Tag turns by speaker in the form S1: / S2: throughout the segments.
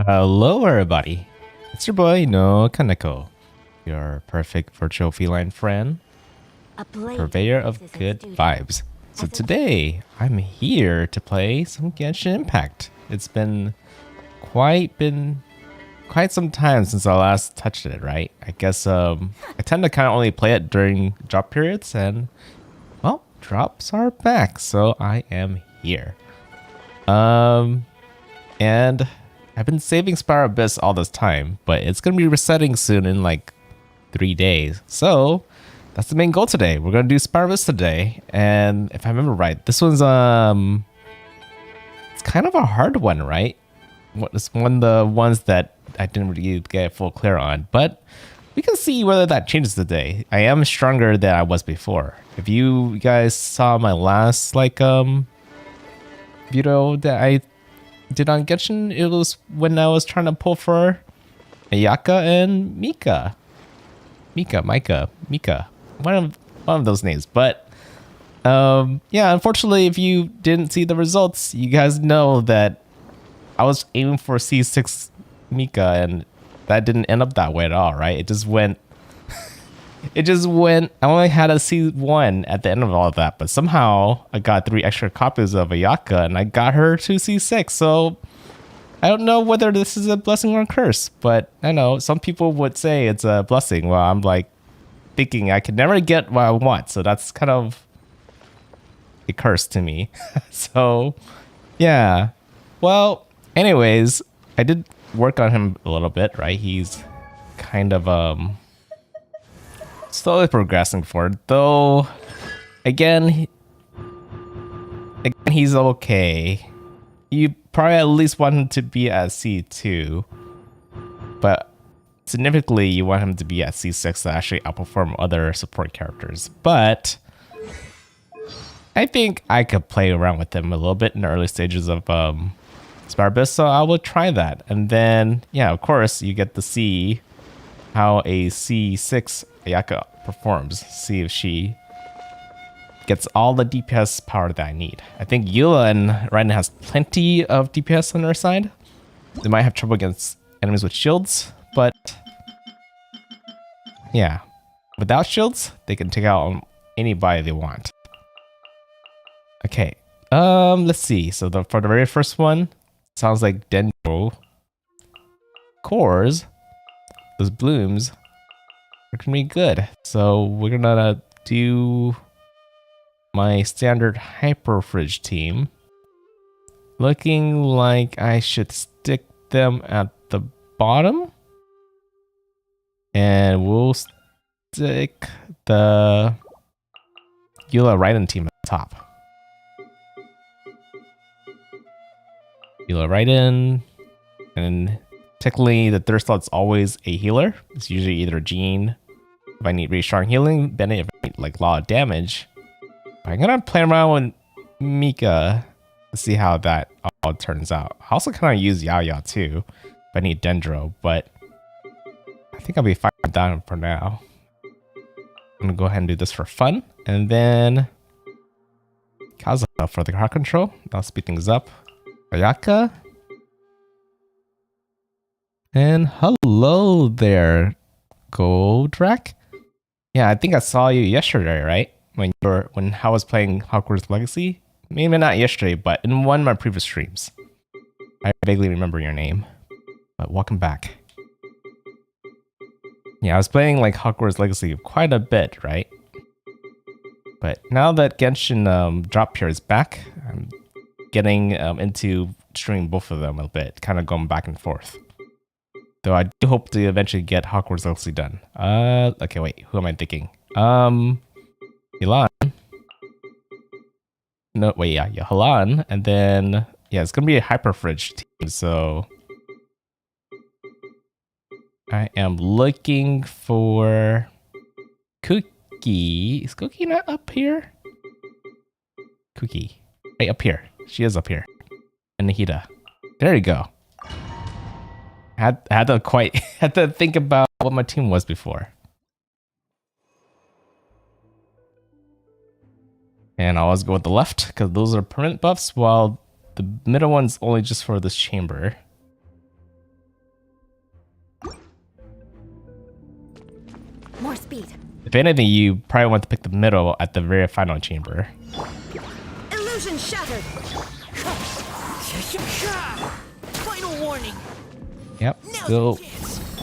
S1: Hello, everybody. It's your boy NoukonNeko, your perfect virtual feline friend, purveyor of good vibes. So today, I'm here to play some Genshin Impact. It's been quite some time since I last touched it, right? I guess I tend to kind of only play it during drop periods, and well, drops are back, so I am here. And I've been saving Spire Abyss all this time, but it's gonna be resetting soon in like 3 days. So that's the main goal today. We're gonna do Spire Abyss today, and if I remember right, this one's it's kind of a hard one, right? It's one of the ones that I didn't really get full clear on, but we can see whether that changes today. I am stronger than I was before. If you guys saw my last video that I did on Genshin, it was when I was trying to pull for Ayaka and Mika. One of those names. But yeah, unfortunately, if you didn't see the results, you guys know that I was aiming for C6 Mika, and that didn't end up that way at all, right? It just went. I only had a C1 at the end of all of that, but somehow I got 3 extra copies of Ayaka, and I got her to C6. So I don't know whether this is a blessing or a curse, but I know some people would say it's a blessing. Well, I'm like thinking I could never get what I want, so that's kind of a curse to me. So yeah. Well, anyways, I did work on him a little bit, right? He's kind of slowly progressing forward, though. Again, he's okay. You probably at least want him to be at C2, but significantly you want him to be at C6 to actually outperform other support characters. But I think I could play around with him a little bit in the early stages of Spire Abyss, so I will try that. And then, yeah, of course, you get to see how a C6 Ayaka performs. See if she gets all the DPS power that I need. I think Yulan right now has plenty of DPS on her side. They might have trouble against enemies with shields, but yeah, without shields, they can take out anybody they want. Okay, let's see. So for the very first one, sounds like Dendro cores, those blooms are gonna be good. So we're gonna do my standard hyperfridge team. Looking like I should stick them at the bottom, and we'll stick the Eula Raiden team at the top. Eula Raiden, and technically the third slot's always a healer. It's usually either Jean if I need really strong healing, Bennett if I need like a lot of damage. I'm gonna play around with Mika to see how that all turns out. I also kind of use Yao too if I need Dendro, but I think I'll be fine with that for now. I'm gonna go ahead and do this for fun, and then Kaza for the crowd control. I'll speed things up. Ayaka. And hello there, Goldrak. Yeah, I think I saw you yesterday, right? When I was playing Hogwarts Legacy. Maybe not yesterday, but in one of my previous streams. I vaguely remember your name. But welcome back. Yeah, I was playing like Hogwarts Legacy quite a bit, right? But now that Genshin drop here is back, I'm getting into streaming both of them a bit, kind of going back and forth. Though I do hope to eventually get Hogwarts Legacy done. Okay, wait, who am I thinking? Elan. No, wait, yeah, Halan, and then yeah, it's gonna be a hyperfridge team. So I am looking for Cookie. Is Cookie not up here? Cookie, right up here. She is up here. And Nahida. There you go. Had to think about what my team was before. And I always go with the left because those are permanent buffs, while the middle one's only just for this chamber.
S2: speed.
S1: If anything, you probably want to pick the middle at the very final chamber.
S2: Illusion shattered. Final warning.
S1: Yep, still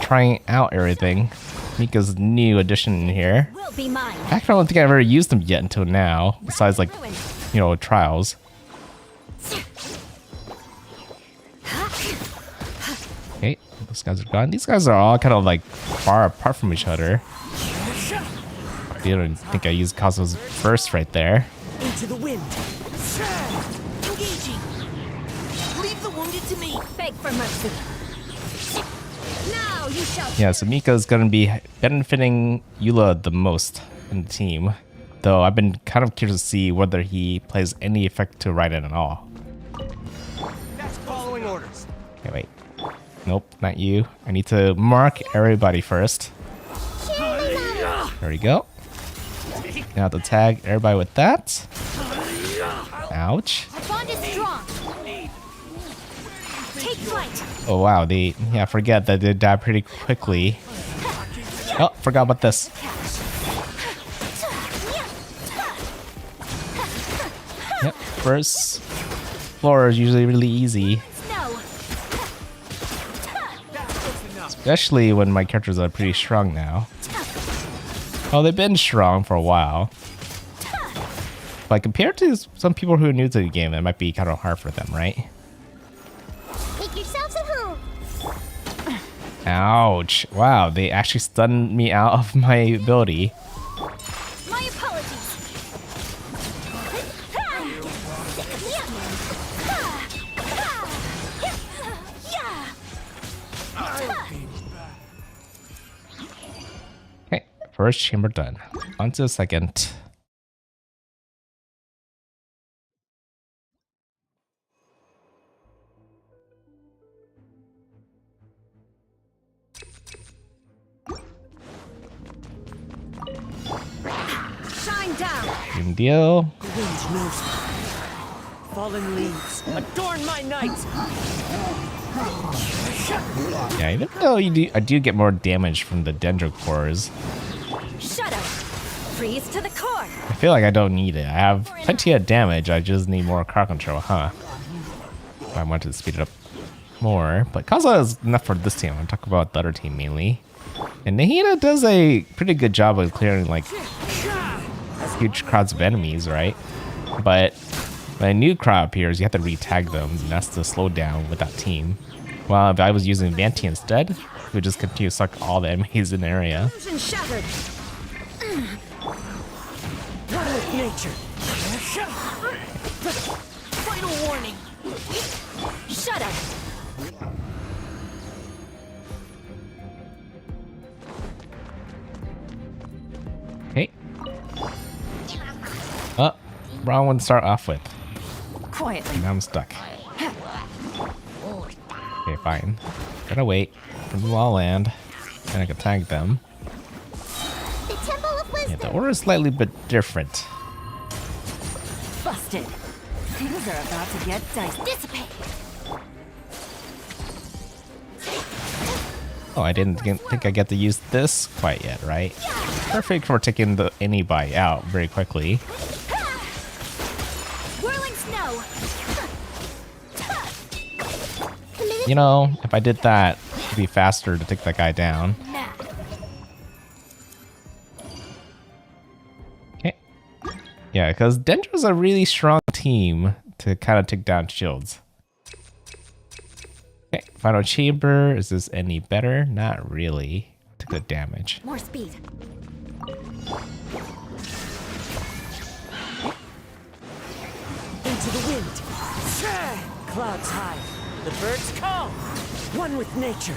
S1: trying out everything. Mika's new addition in here.
S2: Will be mine.
S1: I don't think I've ever used them yet until now, besides like, you know, trials. Okay, those guys are gone. These guys are all kind of like far apart from each other. I don't think I used Cosmo's burst right there.
S2: Into the wind. Engaging. Leave the wounded to me. Beg for mercy. Now you shall.
S1: Yeah, so Mika's gonna be benefiting Eula the most in the team. Though I've been kind of curious to see whether he plays any effect to Raiden at all.
S3: That's following orders.
S1: Okay, wait. Nope, not you. I need to mark everybody first. There we go. Now to tag everybody with that. Ouch.
S2: Our bond is strong. Take flight.
S1: Oh wow, I forget that they die pretty quickly. Oh, forgot about this. Yep, first floor is usually really easy.
S2: No.
S1: Especially when my characters are pretty strong now. Oh, they've been strong for a while. But compared to some people who are new to the game, it might be kind of hard for them, right?
S2: Make yourselves at home.
S1: Ouch. Wow, they actually stunned me out of my ability.
S2: My apologies.
S1: Okay, first chamber done. On to the second.
S2: Shine down.
S1: Same deal.
S3: The wind knows me. Fallen leaves adorn my night.
S1: Yeah, even though I do get more damage from the dendro cores,
S2: Shadow. Freeze to the core.
S1: I feel like I don't need it. I have plenty of damage, I just need more crowd control, huh? If I wanted to speed it up more. But Kazuha is enough for this team. I'm talking about the other team mainly. And Nahida does a pretty good job of clearing like huge crowds of enemies, right? But when a new crowd appears, you have to re-tag them, and that's the slowdown with that team. Well, if I was using Vanti instead, it would just continue to suck all the enemies in the area.
S2: Illusion shattered.
S3: One with nature.
S2: Final warning. Shadow.
S1: Okay. Oh, wrong one to start off with.
S2: Quietly.
S1: Now I'm stuck. Okay, fine. Gotta wait for them all land, and I can tag them.
S2: The Temple of
S1: Yeah,
S2: Wisdom.
S1: the order is slightly bit different.
S2: Busted. Things are about to get dicey. Dissipate.
S1: Oh, I didn't think I get to use this quite yet, right? Perfect for taking anybody out very quickly.
S2: Whirling snow.
S1: You know, if I did that, it'd be faster to take that guy down.
S2: Now.
S1: Okay. Yeah, because Dendro's a really strong team to kind of take down shields. Okay, final chamber. Is this any better? Not really. Took the damage.
S2: More speed.
S3: Into the wind. Clouds high. The birds call. One with nature.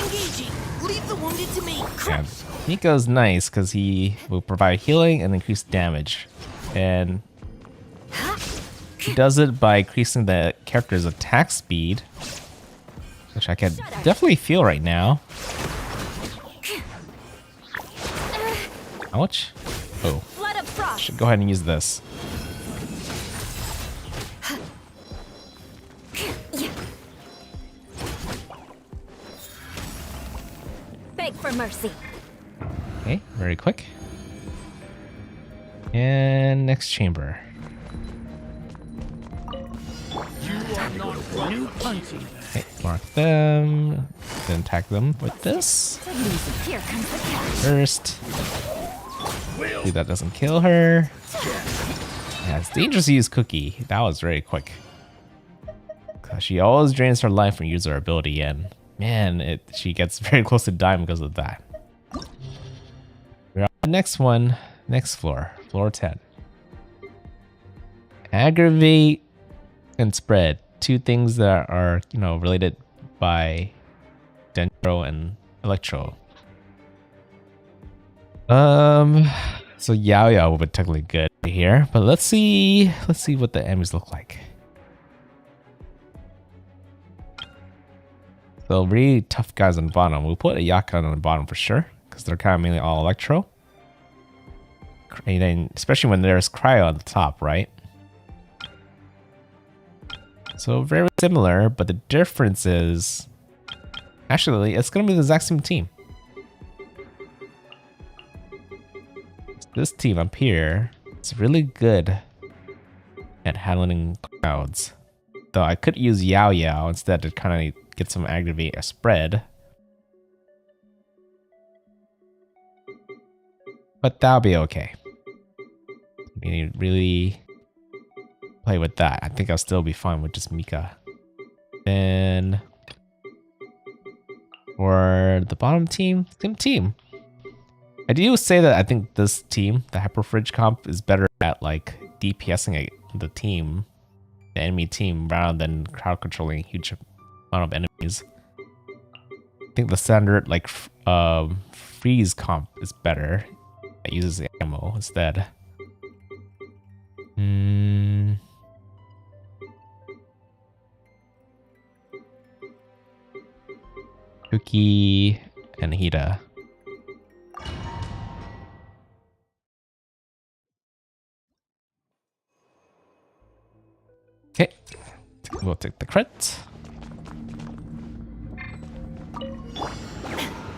S2: Engaging. Leave the wounded to me.
S1: Yeah, Nico's nice because he will provide healing and increased damage. And he does it by increasing the character's attack speed, which I can definitely feel right now. Ouch. Oh,
S2: Flood of frost.
S1: should go ahead and use this.
S2: Beg for mercy.
S1: Okay, very quick. And next chamber. Okay, mark them. Then attack them with this.
S2: Here comes the catch.
S1: First. See, that doesn't kill her. Yeah, it's dangerous to use Cookie. That was very quick. She always drains her life when you use her ability, and man, she gets very close to dying because of that. We're on the next one. Next floor. Floor 10. Aggravate and spread. Two things that are, related by Dendro and Electro. So Yao Yao would be technically good here, but let's see what the enemies look like. So really tough guys on the bottom. We'll put a Yakan on the bottom for sure, because they're kind of mainly all Electro. And then, especially when there's Cryo on the top, right? So very similar, but the difference is actually it's gonna be the exact same team. This team up here is really good at handling crowds. Though I could use Yao Yao instead to kind of get some aggravate a spread. But that'll be okay. We need to really play with that. I think I'll still be fine with just Mika. Then for the bottom team, same team. I do say that I think this team, the Hyperfridge comp, is better at like DPSing the team, the enemy team, rather than crowd controlling a huge amount of enemies. I think the standard like freeze comp is better. It uses ammo instead. Cookie and Hida. Okay, we'll take the crit.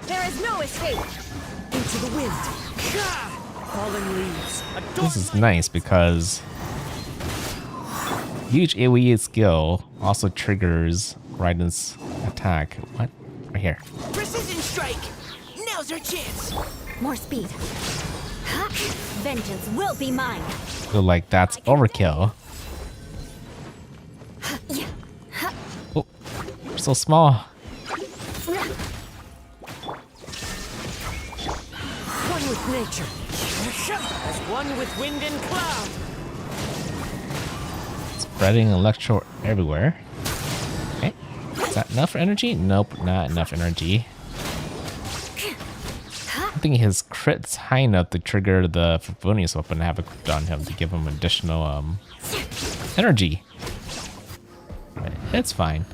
S2: There is no escape.
S3: Into the wind. Falling leaves.
S1: This is nice because huge AoE skill also triggers Raiden's attack. What? Right here.
S2: Precision strike. Now's our chance. More speed. Huh? Vengeance will be mine.
S1: So like that's overkill. Oh, you're so small.
S3: One with nature. As one with wind and cloud.
S1: Spreading Electro everywhere. Okay. Is that enough energy? Nope, not enough energy. I think his crit's high enough to trigger the Favonius weapon and have it equipped on him to give him additional energy. But it's fine.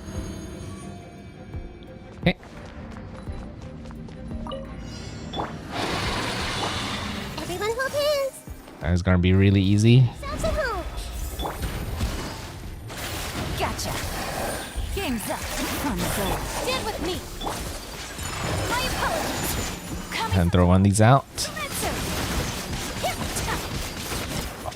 S1: Okay.
S2: Everyone hold hands.
S1: That is gonna be really easy.
S2: Sounds a hoop. Gotcha. Game's up. Fun zone. Stand with me. My apologies.
S1: And throw one of these out.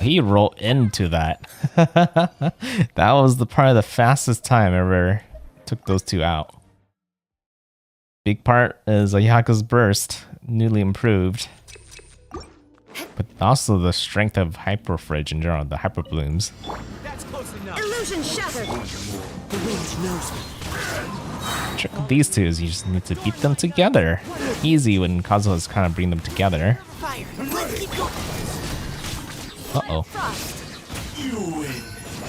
S1: He rolled into that. That was probably the fastest time I ever took those two out. Big part is Ayaka's burst, newly improved. But also the strength of Hyperfridge in general, the Hyper Blooms.
S3: That's close enough.
S2: Illusion shattered.
S3: The wind knows me.
S1: The trick with these two is you just need to beat them together. Easy when Kazuha is kind of bring them together.
S2: Fire. Let's keep going.
S1: Uh-oh.
S2: Frost.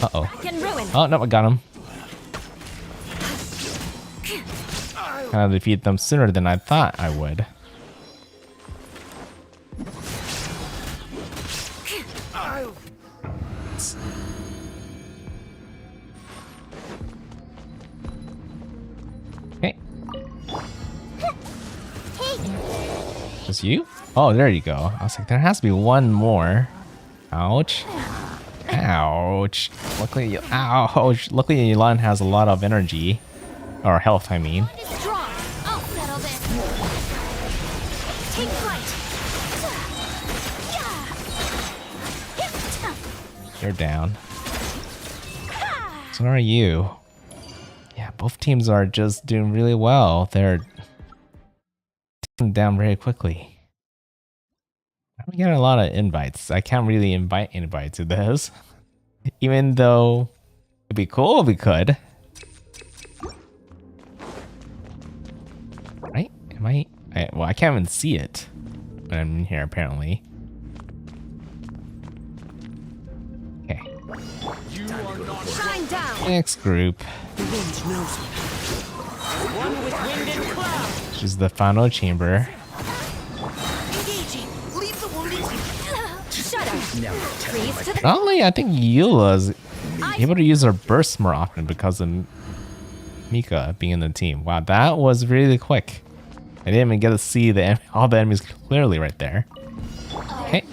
S1: Uh-oh.
S2: Can ruin.
S1: Oh, no, I got him. Kind of defeat them sooner than I thought I would. Okay. Just you? Oh, there you go. I was like, there has to be one more. Ouch. Ouch. Luckily, ouch. Luckily, Yelan has a lot of energy. Or health, I mean.
S2: Strong. I'll settle this. Take flight.
S1: You're down. So are you. Yeah, both teams are just doing really well. They're taking down very quickly. I'm getting a lot of invites. I can't really invite anybody to this. Even though it'd be cool if we could. Right? Am I? Well, I can't even see it when I'm in here, apparently. Okay.
S2: Shine down.
S1: Next group.
S3: The wind knows me. One with wind and cloud.
S1: Which is the final chamber.
S2: Engaging. Leave the wounded. Shut up. Freeze to the.
S1: Not only, I think Eula's able to use her burst more often because of Mika being in the team. Wow, that was really quick. I didn't even get to see all the enemies clearly right there. Okay.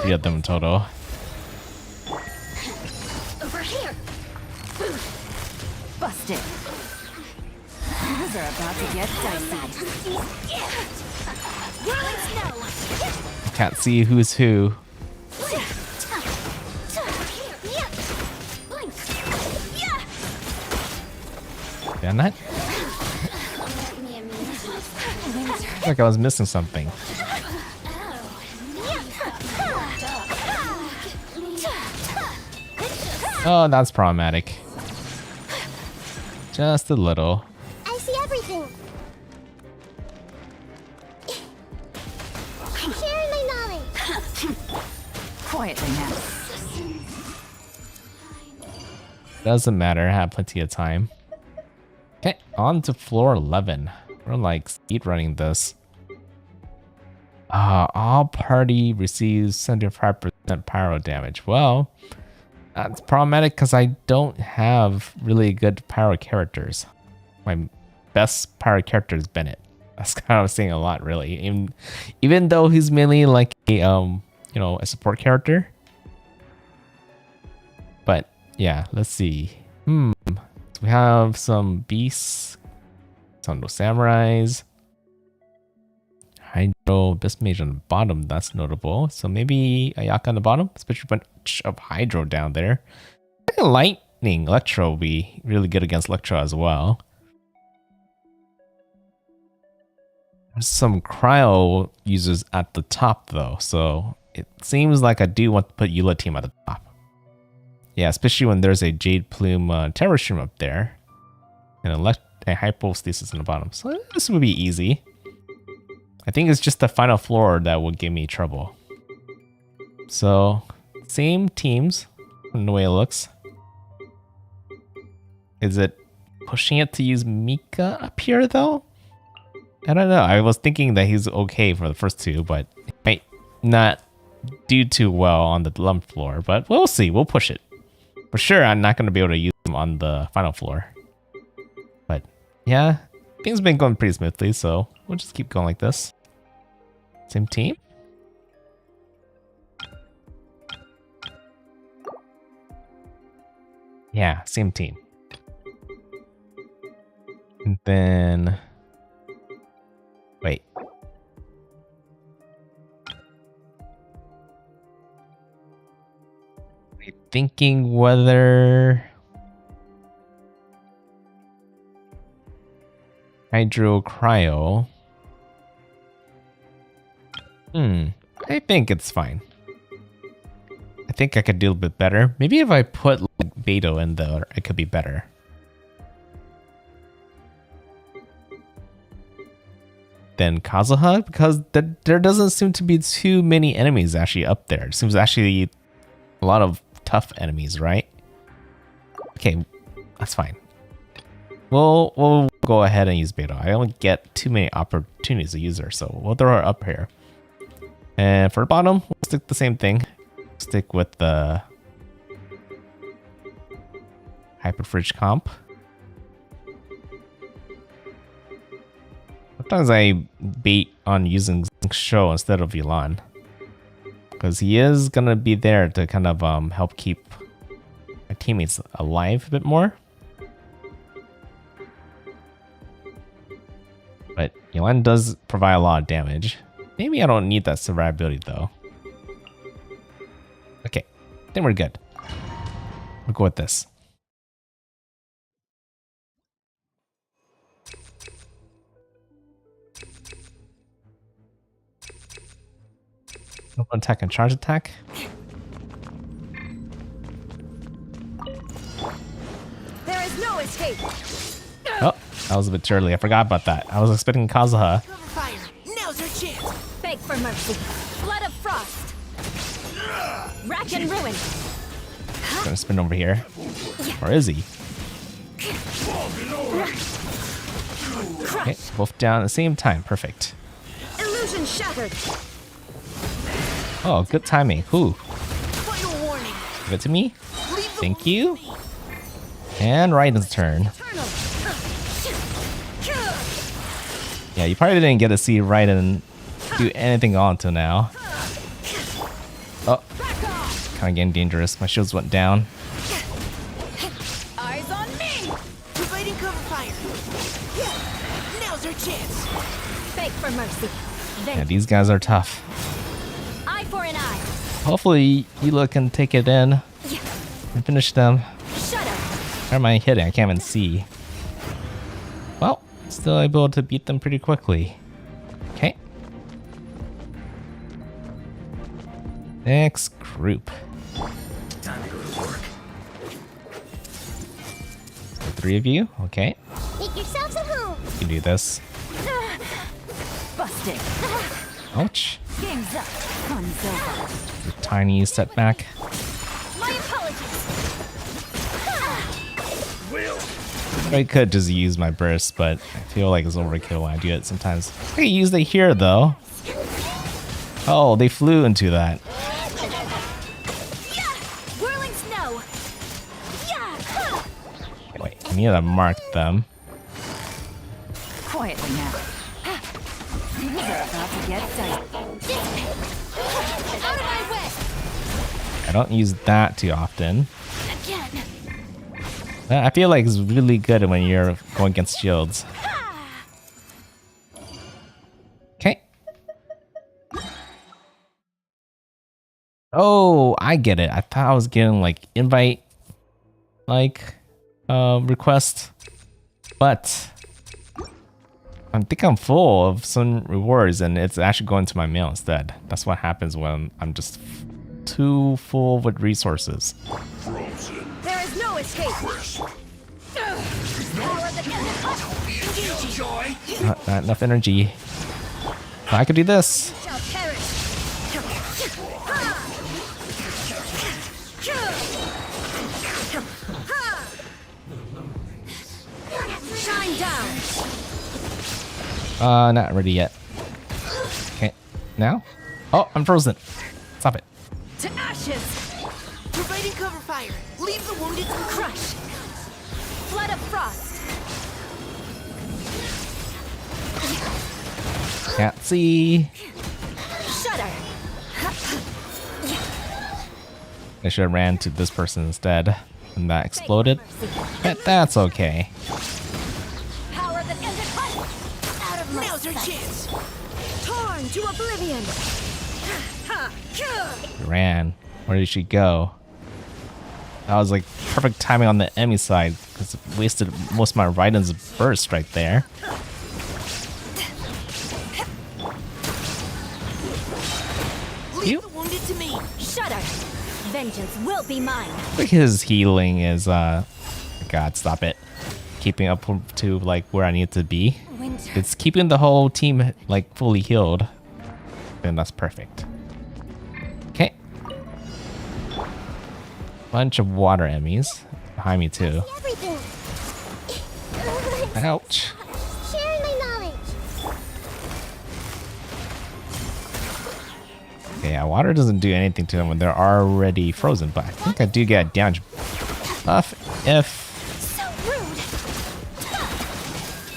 S1: Three of them in total.
S2: Over here. Busted. These are about to get dicey.
S1: Can't see who's who. Done that? Like I was missing something. Oh, that's problematic. Just a little.
S4: I see everything. Sharing my knowledge.
S2: Quietly now.
S1: Doesn't matter, I have plenty of time. Okay, on to floor 11. We're like speedrunning this. All party receives 75% pyro damage. Well, that's problematic because I don't have really good pyro characters. My best pyro character is Bennett. That's kind of saying a lot, really. Even though he's mainly like a a support character. But yeah, let's see. So we have some beasts, some samurais, Hydro, Best Mage on the bottom, that's notable. So maybe Ayaka on the bottom, especially a bunch of Hydro down there. I think Lightning Electro will be really good against Electro as well. There's some Cryo users at the top though, so it seems like I do want to put Eula team at the top. Yeah, especially when there's a Jade Plume Terror Shroom up there. And a Hypostasis in the bottom. So this would be easy. I think it's just the final floor that would give me trouble. So, same teams from the way it looks. Is it pushing it to use Mika up here though? I don't know. I was thinking that he's okay for the first two, but he might not do too well on the lump floor. But we'll see. We'll push it. For sure, I'm not going to be able to use them on the final floor. But yeah, things have been going pretty smoothly, so we'll just keep going like this. Same team. Yeah, same team. And then... Wait. Thinking whether Hydro Cryo. I think it's fine. I think I could do a bit better. Maybe if I put like Beto in there, it could be better. Than Kazuha, because there doesn't seem to be too many enemies actually up there. It seems actually a lot of tough enemies, right? Okay, that's fine. We'll go ahead and use Beto. I don't get too many opportunities to use her, so we'll throw her up here. And for the bottom, we'll stick the same thing. Stick with the Hyperfridge comp. Sometimes I bait on using Show instead of Yulan, because he is gonna be there to kind of help keep my teammates alive a bit more. But Yulan does provide a lot of damage. Maybe I don't need that survivability though. Okay, I think we're good. We'll go with this. Open attack and charge attack.
S2: There is no escape.
S1: Oh, that was a bit too early. I forgot about that. I was expecting Kazuha.
S2: Cover fire. Now's our chance. Beg for mercy. Flood of frost. Rack and ruin.
S1: Gonna spin over here. Or is he? Okay, both down at the same time. Perfect.
S2: Illusion shattered.
S1: Oh, good timing. Ooh,
S2: Final warning.
S1: give it to me.
S2: Leave the
S1: Thank you. And Raiden's turn.
S2: Eternal.
S1: Yeah, you probably didn't get to see Raiden do anything on until now. Oh, kind of getting dangerous. My shields went down.
S2: Eyes on me. Providing cover fire. Now's our chance. Beg for mercy.
S1: Yeah, these guys are tough.
S2: Eye for an eye.
S1: Hopefully, Hila can take it in and finish them.
S2: Shut up.
S1: Where am I hitting? I can't even see. Well, still able to beat them pretty quickly. Okay. Next group.
S3: Time to go to work.
S1: The three of you. Okay.
S4: Make yourselves at home.
S1: You can do this.
S2: Busted.
S1: Ouch.
S2: Game's up. Fun's over.
S1: A tiny setback.
S2: My apologies.
S1: I could just use my burst, but I feel like it's overkill when I do it sometimes. I can use the here though. Oh, they flew into that.
S2: Yeah. Whirling snow. Yeah.
S1: Wait, I need to mark them.
S2: Quietly now. Things are about to get dicey. Out of my way.
S1: I don't use that too often.
S2: Again.
S1: I feel like it's really good when you're going against shields. Okay. Oh, I get it. I thought I was getting like invite request, but I think I'm full of some rewards and it's actually going to my mail instead. That's what happens when I'm just too full with resources.
S2: There is no escape.
S1: Not enough energy. I could do this.
S2: Shall perish. Shine down.
S1: Not ready yet. Okay, now? Oh, I'm frozen. Stop it.
S2: To ashes. Providing cover fire. Leave the wounded to crush. Flood of frost.
S1: Can't see.
S2: Shudder.
S1: I should have ran to this person instead. And that exploded. But that's okay.
S2: Power that ended life. Out of my Now's our chance. Torn to oblivion.
S1: Ran. Where did she go? That was like perfect timing on the enemy side because it wasted most of my Raiden's burst right there.
S2: Leave the wounded to me. Shudder. Vengeance will be mine.
S1: Like his healing is God, stop it. Keeping up to like where I need to be.
S2: Winter.
S1: It's keeping the whole team like fully healed. Then that's perfect. Okay. Bunch of water enemies behind me too.
S4: Everything.
S1: Ouch.
S4: Sharing my knowledge.
S1: Okay, yeah, water doesn't do anything to them when they're already frozen, but I think I do get damage buff
S2: So rude.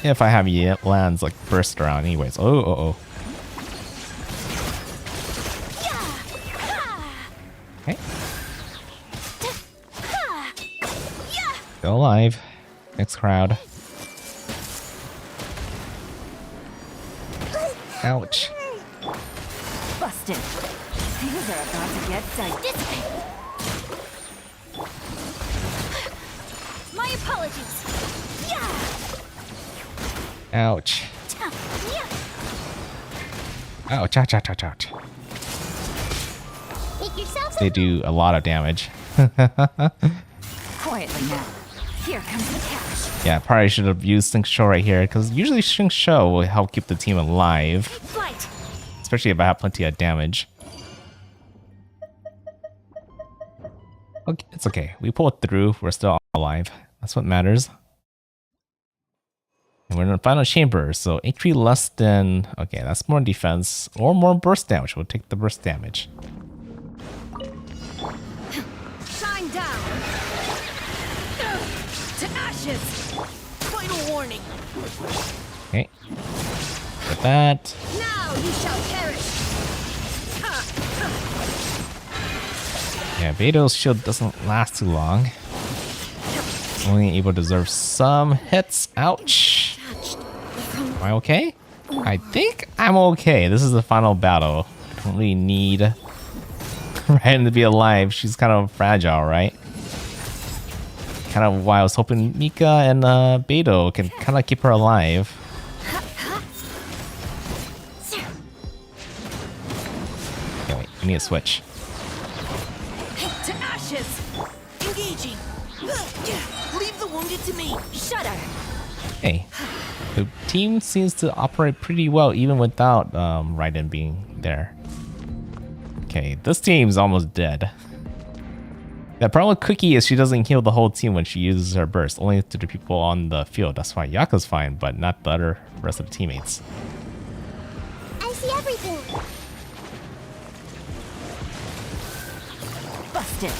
S1: if I have lands like burst around anyways. Oh. Okay. Still alive. Next crowd. Ouch.
S2: Busted. Things are about to get dissipate. My apologies. Yeah.
S1: Ouch.
S2: Yeah.
S1: Ouch, ouch, ouch, ouch, ouch.
S4: Make yourselves
S1: They
S4: at
S1: do a lot of damage.
S2: Quietly now. Here comes the cash.
S1: Yeah, probably should have used Sync Show right here, because usually Sync Show will help keep the team alive.
S2: Take flight.
S1: Especially if I have plenty of damage. Okay, it's okay. We pulled through. We're still alive. That's what matters. And we're in the final chamber, so HP less than... Okay, that's more defense or more burst damage. We'll take the burst damage.
S2: Shine down. To ashes. Final warning.
S1: Okay. With that.
S2: Now you shall perish.
S1: Yeah, Beto's shield doesn't last too long. Only able to deserve some hits. Ouch. Am I okay? I think I'm okay. This is the final battle. I don't really need Ryan to be alive. She's kind of fragile, right? Kind of why I was hoping Mika and Beto can kind of keep her alive. Okay, wait. We need a switch.
S2: To ashes. Engaging. Leave the wounded to me. Shudder.
S1: Hey, the team seems to operate pretty well even without Raiden being there. Okay, this team's almost dead. The problem with Cookie is she doesn't heal the whole team when she uses her burst, only to the people on the field. That's why Yaka's fine, but not the rest of the teammates.
S4: I see everything.
S2: Busted.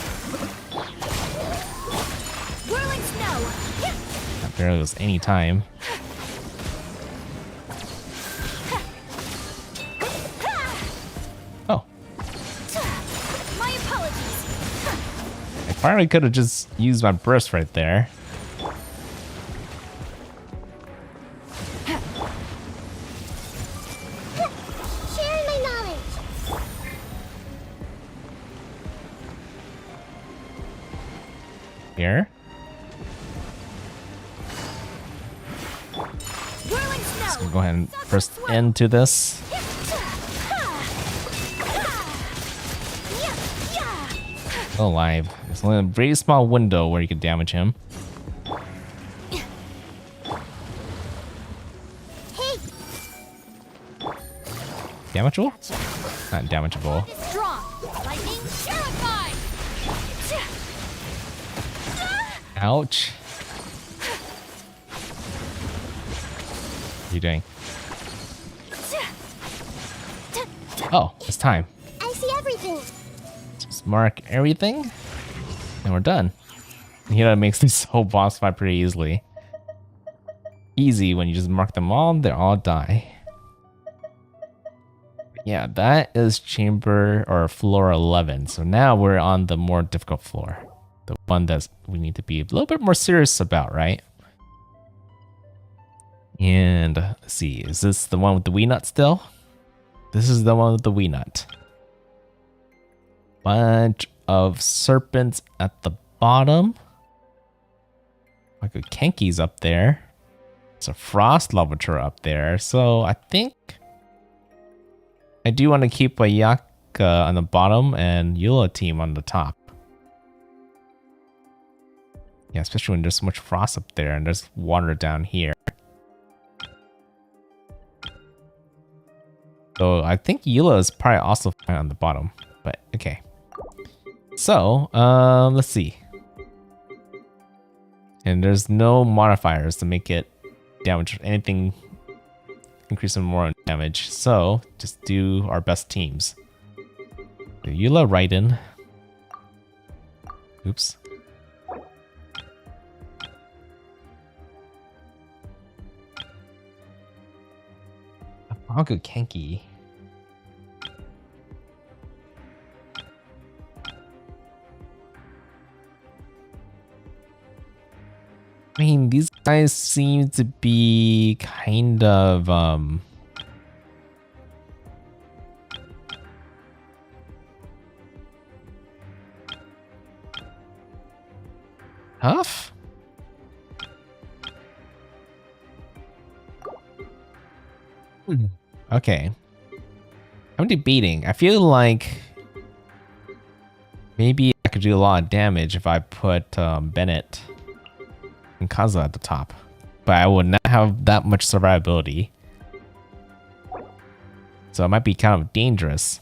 S2: Whirling snow.
S1: Not barely was any time. Oh,
S2: My apologies.
S1: I probably could have just used my burst right there.
S4: Sharing my knowledge.
S1: Here.
S2: Whirling snow.
S1: We'll go ahead and burst into this. Still alive. There's only a very small window where you can damage him.
S4: Hey,
S1: Damageable? Not damageable.
S2: Strong. Lightning terrified.
S1: Ouch. What are you doing? Oh, it's time.
S4: I see everything.
S1: Just mark everything, and we're done. You know, it makes this whole boss fight pretty easily. Easy when you just mark them all, they all die. Yeah, that is chamber or floor 11. So now we're on the more difficult floor. The one that we need to be a little bit more serious about, right? And let's see, is this the one with the Wii Nut still? This is the one with the Wii Nut. Bunch of serpents at the bottom. Like a Kenki's up there. It's a Frost Lavature up there. So I think I do want to keep a Yaka on the bottom and Eula team on the top. Yeah, especially when there's so much frost up there and there's water down here. So I think Eula is probably also fine on the bottom, but okay. So, let's see. And there's no modifiers to make it damage anything, increase some more damage. So just do our best teams. So Eula Raiden. Oops. I'll go Kenki. I mean, these guys seem to be kind of Tough? Okay. I'm debating. I feel like maybe I could do a lot of damage if I put Bennett and Kaza at the top. But I would not have that much survivability. So it might be kind of dangerous.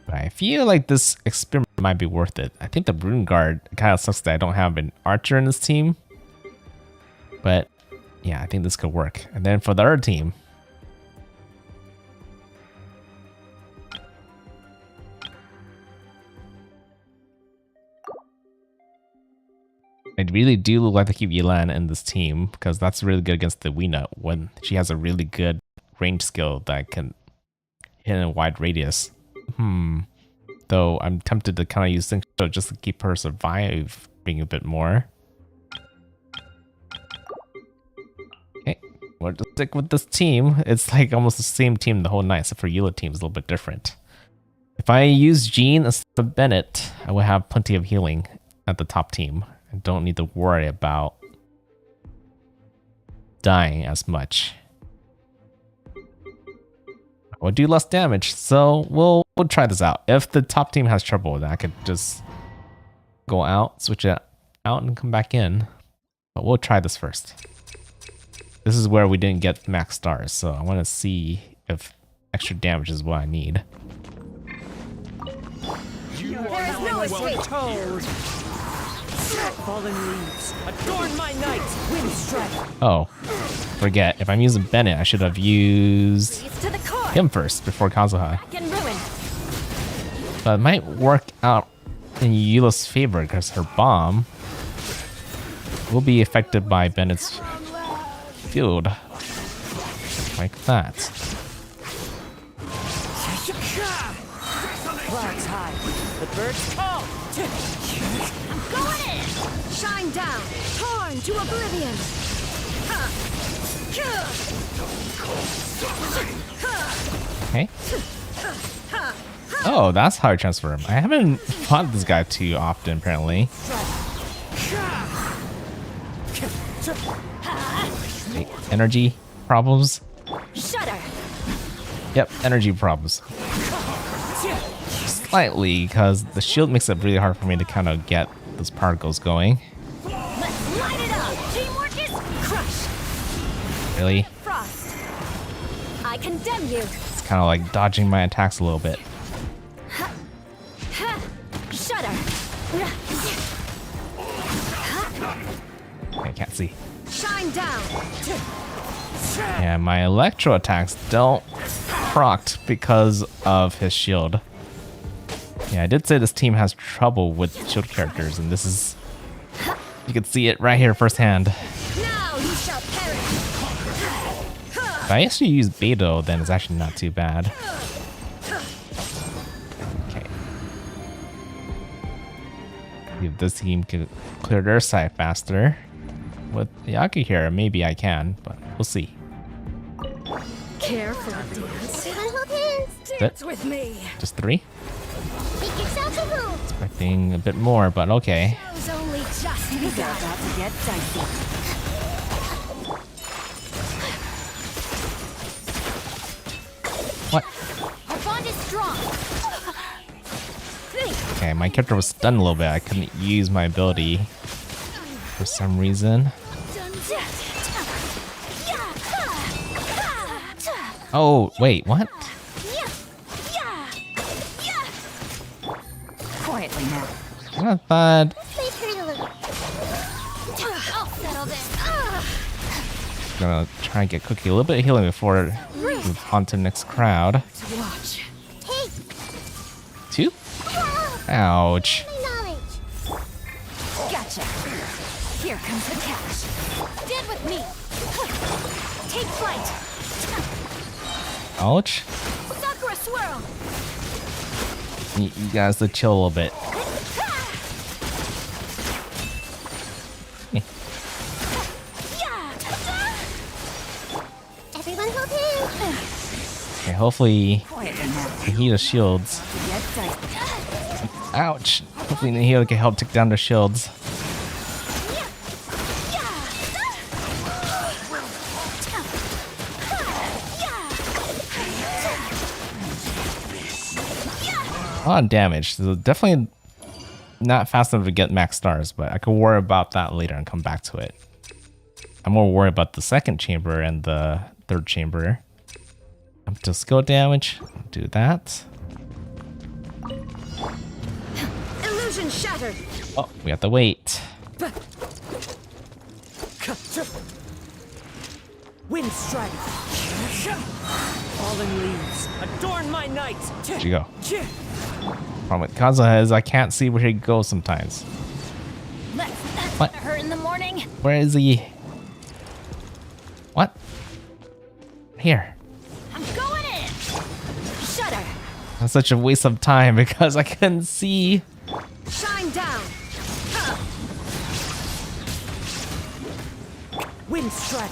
S1: But I feel like this experiment might be worth it. I think the Rune Guard kind of sucks that I don't have an archer in this team. But yeah, I think this could work. And then for the other team, I really do like to keep Yelan in this team because that's really good against the Weena when she has a really good range skill that can hit in a wide radius. Though I'm tempted to kind of use things just to keep her surviving a bit more. Okay, we'll just stick with this team. It's like almost the same team the whole night, except for Eula team is a little bit different. If I use Jean instead of Bennett, I will have plenty of healing at the top team. I don't need to worry about dying as much. We'll do less damage, so we'll try this out. If the top team has trouble, then I could just go out, switch it out, and come back in. But we'll try this first. This is where we didn't get max stars, so I want to see if extra damage is what I need.
S3: There is no escape. Fallen leaves, adorn my night. Wind strike.
S1: Oh, forget. If I'm using Bennett, I should have used
S2: To the core.
S1: him first before Kazuha.
S2: Can ruin.
S1: But it might work out in Eula's favor because her bomb will be affected by Bennett's field. Like that.
S3: Clouds high, the birds call.
S2: Going in. Shine down. Torn to oblivion.
S1: Okay. Oh, that's how I transfer him. I haven't fought this guy too often, apparently. Okay, energy problems.
S2: Shudder.
S1: Yep, energy problems. Slightly, because the shield makes it really hard for me to kind of get those particles going.
S2: Let's light it up. Teamwork is crushed.
S1: Really?
S2: Frost. I condemn you.
S1: It's kind of like dodging my attacks a little bit.
S2: Shudder.
S1: I can't see.
S2: Shine down.
S1: Yeah, my electro attacks don't proc because of his shield. Yeah, I did say this team has trouble with shield characters, and this is... You can see it right here firsthand.
S2: Now you shall perish.
S1: If I actually use Beto, then it's actually not too bad. Okay. If this team can clear their side faster. With Yaku here, maybe I can, but we'll see.
S2: Careful, dance.
S4: Everyone hold hands.
S2: Dance with me.
S1: Just 3?
S4: Make yourselves at home.
S1: Expecting a bit more, but okay.
S2: Show's only just
S3: They're
S2: begun.
S3: about to get dicey.
S1: What?
S2: Our bond is strong. Think.
S1: Okay, my character was stunned a little bit. I couldn't use my ability for some reason. Oh, wait, what?
S3: Quietly now.
S1: I thought
S4: Please hurry a little.
S2: I'll settle this.
S1: I'm gonna try and get Cookie a little bit of healing before we move on to the next crowd.
S2: Watch.
S4: Hey,
S1: 2?
S4: wow,
S1: Ouch.
S4: my knowledge.
S2: Gotcha. Here comes the cash. Stand with me. Take flight.
S1: Ouch.
S2: Sakura swirl.
S1: You guys to chill a little bit.
S4: Everyone hold hands.
S1: Okay, hopefully
S3: Quietly now.
S1: the heat of shields.
S3: Get dicey.
S1: Ouch. Hopefully Nihil can help take down the shields. A lot of damage. So definitely not fast enough to get max stars, but I could worry about that later and come back to it. I'm more worried about the second chamber and the third chamber. Up to skill damage. Do that.
S2: Illusion shattered.
S1: Oh, we have to wait.
S3: Wind strike. Fallen leaves adorn my night.
S1: There you go. Problem with Kazuha is I can't see where he goes sometimes. What?
S2: Hurt in the morning.
S1: Where is he? What? Here.
S2: I'm going in. Shudder.
S1: That's such a waste of time because I couldn't see.
S2: Shine down.
S3: Wind strike.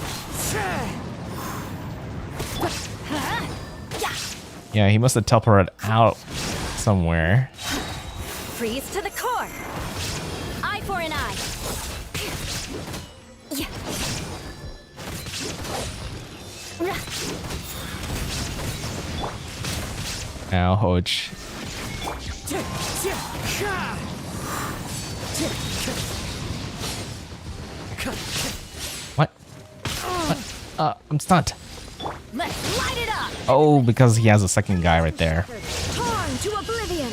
S1: Yeah, he must have teleported out somewhere.
S2: Freeze to the core. Eye for an eye. Yeah.
S1: Now, Hoj. What? What? I'm stunned.
S2: Let's light it up.
S1: Oh, because he has a second guy right there.
S2: Torn to oblivion.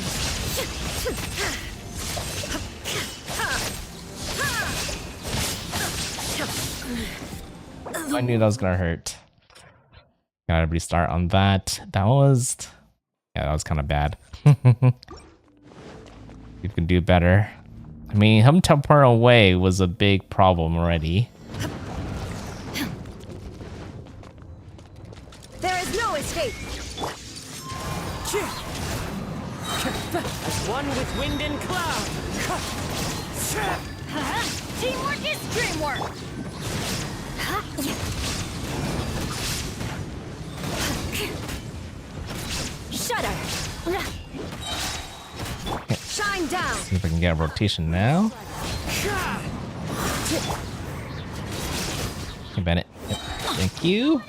S1: I knew that was gonna hurt. Gotta restart on that. That was kind of bad. You can do better. I mean, him teleporting away was a big problem already.
S2: There is no escape.
S3: As one with wind and cloud.
S2: Teamwork is dreamwork. Shudder. Shine down.
S1: See if I can get a rotation now. Hey, Bennett. Yep. Thank you.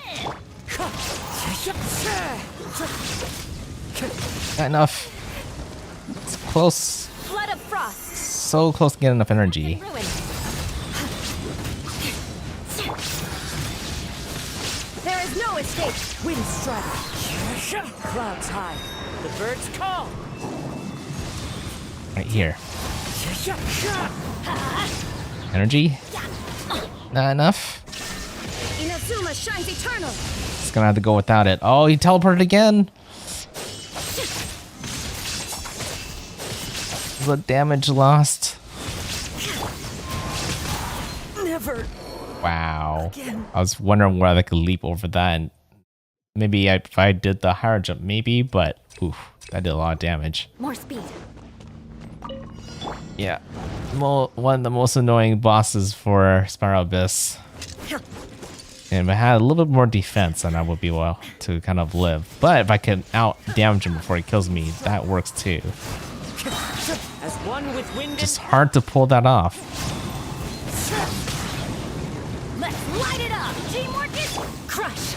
S1: Not enough. It's close.
S2: Flood of frost.
S1: So close to getting enough energy.
S2: Ruin. There is no escape.
S3: Wind strike. Clouds high. The birds call.
S1: Right here. Energy. Not enough.
S2: Inazuma shines eternal.
S1: It's gonna have to go without it. Oh, he teleported again. The damage lost.
S3: Never.
S1: Wow.
S3: Again.
S1: I was wondering whether I could leap over that. And maybe if I did the higher jump, maybe, but oof, that did a lot of damage.
S2: More speed.
S1: Yeah. One of the most annoying bosses for Spiral Abyss. And if I had a little bit more defense, then I would be able to kind of live. But if I can out damage him before he kills me, that works too.
S3: As one with wind
S1: Just hard to pull that off.
S2: Let's light it up. Teamwork is crush.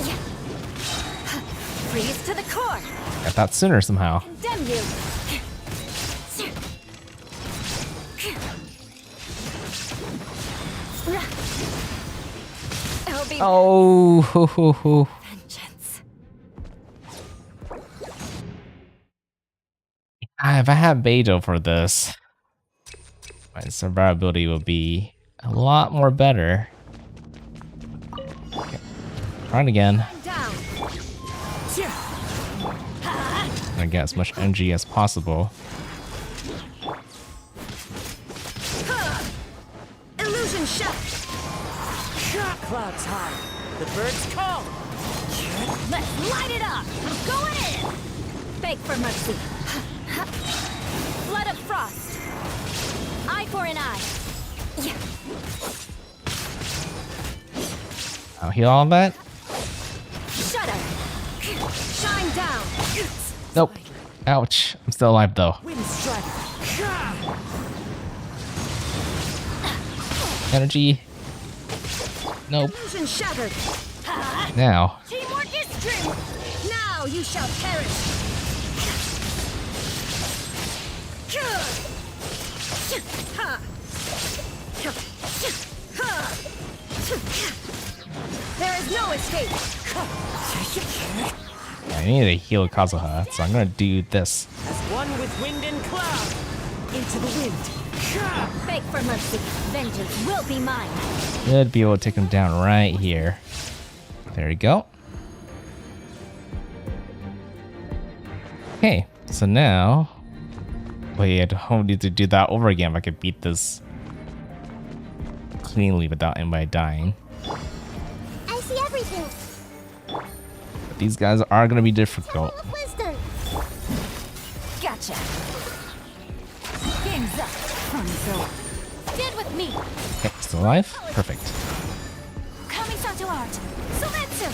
S2: Yeah. Freeze to the core.
S1: Got that sooner somehow.
S2: Condemn you. It'll be
S1: Oh,
S2: vengeance.
S1: If I had Beidou for this, my survivability would be a lot more better. Okay. Try it again.
S2: Down.
S1: I get as much energy as possible.
S2: Illusion shot.
S3: Clouds high. The birds call.
S2: Let's light it up. Going in. Beg for mercy. Flood of frost. Eye for an eye. Yeah.
S1: I'll heal all that.
S2: Shudder. Shine down.
S1: Nope. Ouch. I'm still alive though.
S3: Wind strike.
S1: Energy. Nope.
S2: Illusion shattered.
S1: Now.
S2: Teamwork is true. Now you shall perish. There is no escape.
S1: I need to heal Kazuha, so I'm gonna do this.
S3: As one with wind and cloud. Into the wind.
S2: Beg for mercy. Vengeance will be mine.
S1: Should be able to take him down right here. There we go. Okay, so now... Wait, I don't need to do that over again if I could beat this cleanly without anybody dying.
S4: I see everything.
S1: But these guys are gonna be difficult.
S4: Tower of wisdom.
S2: Gotcha. Game's up. Fun's over. Stand with me.
S1: Okay, still alive? Perfect.
S2: Coming to art. Sometsu.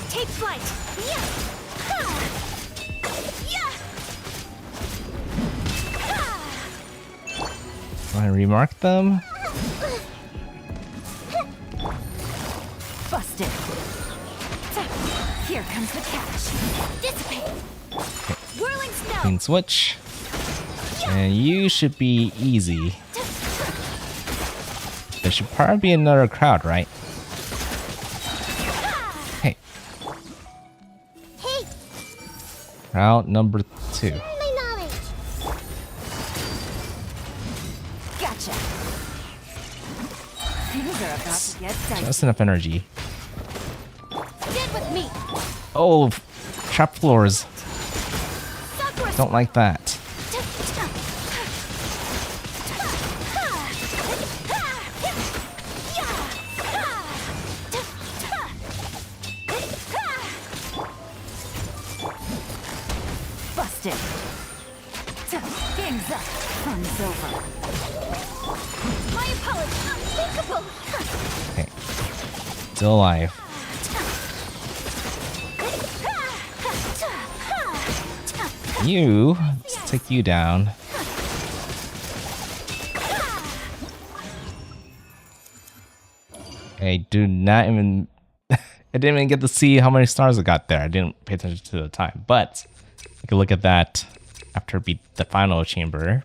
S2: Take flight.
S1: Want to remark them?
S2: Busted. Here comes the catch. Dissipate. Whirling snow.
S1: Clean switch. And you should be easy. There should probably be another crowd, right? Hey.
S4: Hey,
S1: Crowd number 2.
S4: my knowledge.
S2: Gotcha. Things are about to get dicey.
S1: Just enough energy.
S2: Stand with me.
S1: Oh, trap floors.
S2: Sakura.
S1: Don't like that.
S2: Busted. Game's up. Fun's over. My apologies. Unthinkable.
S1: Okay. Still alive. You, let's take you down. I do not even... I didn't even get to see how many stars I got there. I didn't pay attention to the time. But I could look at that after beat the final chamber.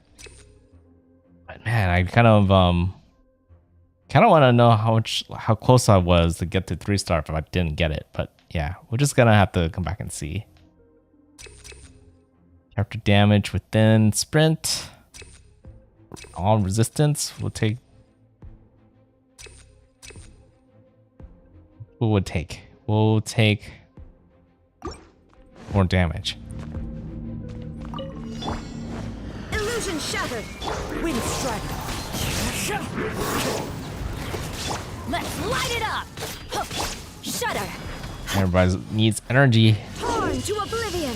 S1: But man, I kind of want to know how close I was to get to 3-star if I didn't get it. But yeah, we're just gonna have to come back and see. Character damage within sprint. All resistance will take. What would take? We'll take more damage.
S2: Illusion shattered.
S3: Wind strike.
S2: Let's light it up. Shudder.
S1: Everybody needs energy.
S2: Torn to oblivion.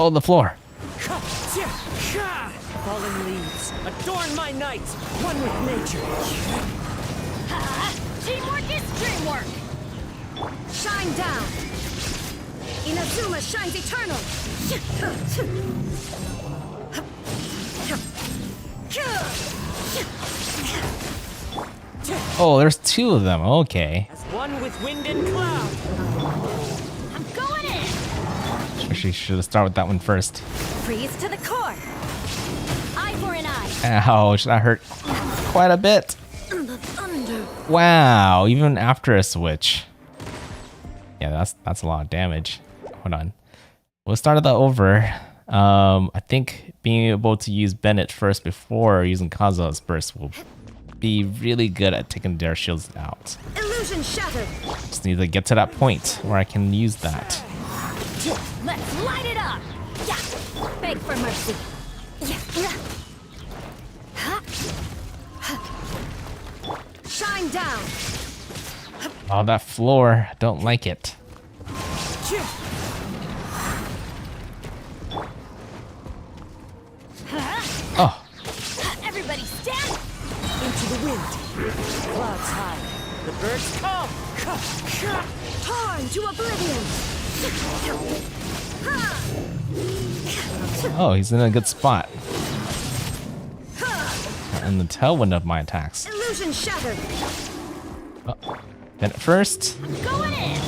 S1: Oh, the floor.
S3: Fallen leaves. Adorn my night. One with nature.
S2: Teamwork is dreamwork. Shine down. Inazuma shines eternal.
S1: Oh, there's 2 of them. Okay.
S3: As one with wind and cloud.
S2: I'm going in.
S1: Actually, should have started with that one first.
S2: Freeze to the core. Eye for an eye.
S1: Ouch, that hurt quite a bit.
S2: The thunder.
S1: Wow, even after a switch. Yeah, that's a lot of damage. Hold on. We'll start that over. I think being able to use Bennett first before using Kazuha's burst will be really good at taking their shields out.
S2: Illusion shattered.
S1: Just need to get to that point where I can use that.
S2: Let's light it up. Yeah. Beg for mercy. Yeah. Shine down.
S1: Oh, that floor. I don't like it.
S2: Huh?
S1: Oh,
S2: Everybody stand.
S3: the wind. Clouds high. The birds come.
S2: Torn to oblivion.
S1: Oh, he's in a good spot. In the tailwind of my attacks.
S2: Illusion shattered.
S1: Oh, then first.
S2: Going in.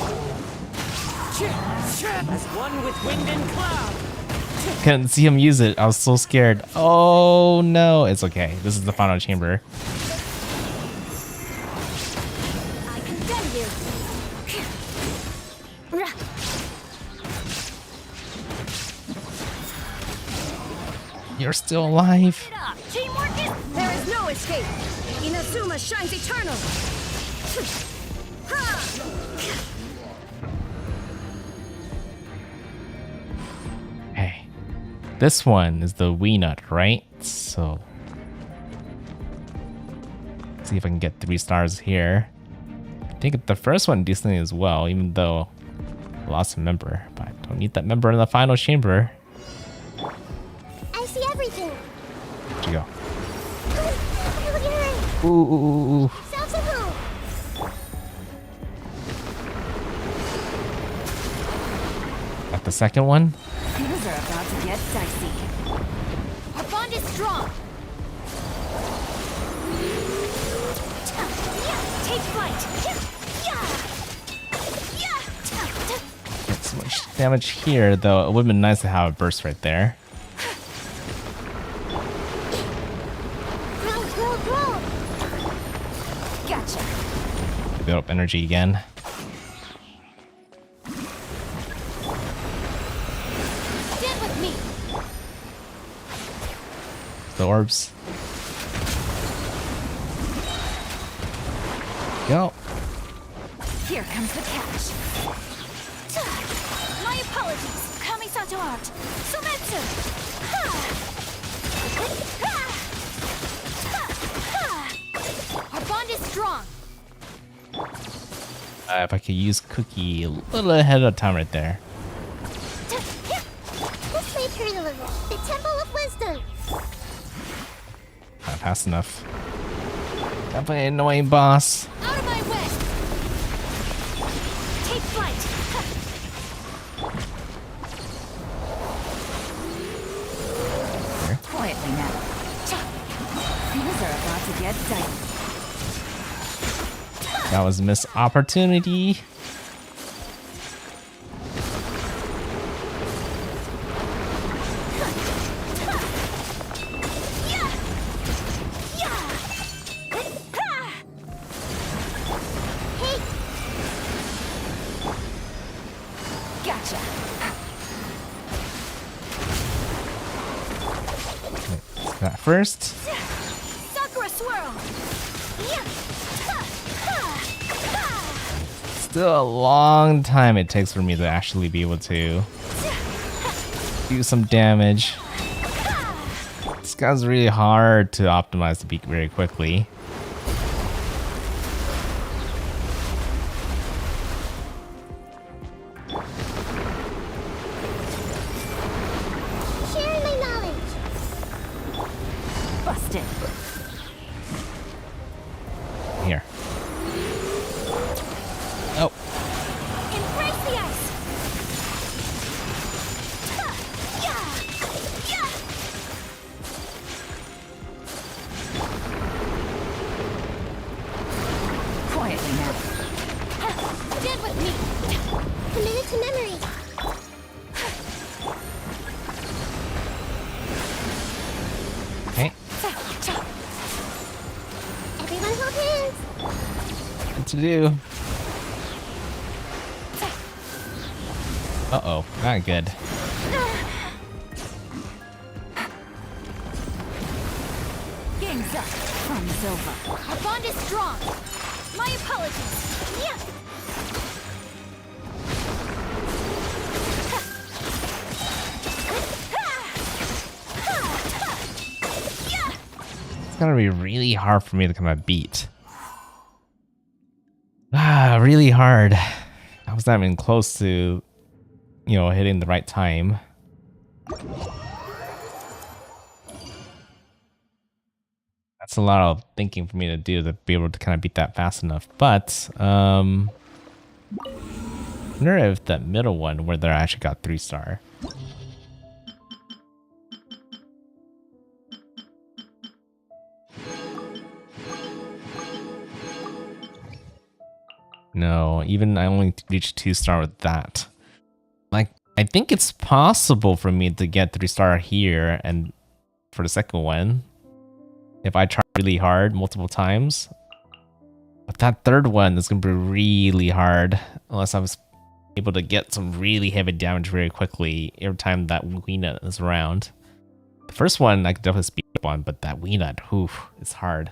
S3: As one with wind and cloud.
S1: Couldn't see him use it. I was so scared. Oh no, it's okay. This is the final chamber.
S2: I condemn you.
S1: You're still alive.
S2: Get up. Teamwork is. There is no escape. Inazuma shines eternal.
S1: Hey, this one is the Wii Nut, right? So, see if I can get 3 stars here. I think the first one decently as well, even though I lost a member. But I don't need that member in the final chamber.
S4: I see everything.
S1: Where'd you go?
S4: Look at her.
S1: Ooh, ooh, ooh, ooh.
S4: Self-support.
S1: Got the second one.
S2: Things are about to get dicey. Our bond is strong. Take flight.
S1: Get so much damage here, though. It would have been nice to have a burst right there.
S4: Grow.
S2: Gotcha.
S1: Build up energy again.
S2: Stand with me.
S1: The orbs. Go.
S2: Here comes the catch. My apologies. Kamisato art. Sumetsu. Our bond is strong.
S1: If I could use Cookie a little ahead of time right there.
S4: This may hurt a little. The Temple of Wisdom.
S1: Not fast enough. Definitely an annoying boss.
S2: Out of my way. Take flight. Quietly now. Things are about to get dicey.
S1: That was a missed opportunity.
S2: Gotcha.
S1: That first.
S2: Sakura swirl.
S1: Still a long time it takes for me to actually be able to do some damage. This guy's really hard to optimize the beak very quickly.
S4: Sharing my knowledge.
S2: Busted.
S1: Here. Oh,
S2: Embrace the ice. Quietly now. Stand with me.
S4: Committed to memory.
S1: okay.
S4: Everyone hold hands.
S1: What to do? Uh-oh, not good.
S2: Game's up. Fun is over. Our bond is strong. My apologies. Yeah.
S1: It's gonna be really hard for me to come at beat. Really hard. I was not even close to, hitting the right time. That's It's a lot of thinking for me to do to be able to kind of beat that fast enough. But I wonder if that middle one where they actually got 3-star. No, even I only reached 2-star with that. Like, I think it's possible for me to get 3-star here and for the second one if I try really hard multiple times. But that third one is going to be really hard unless I was able to get some really heavy damage very quickly every time that Weenut is around. The first one I could definitely speed up on, but that Weenut, it's hard.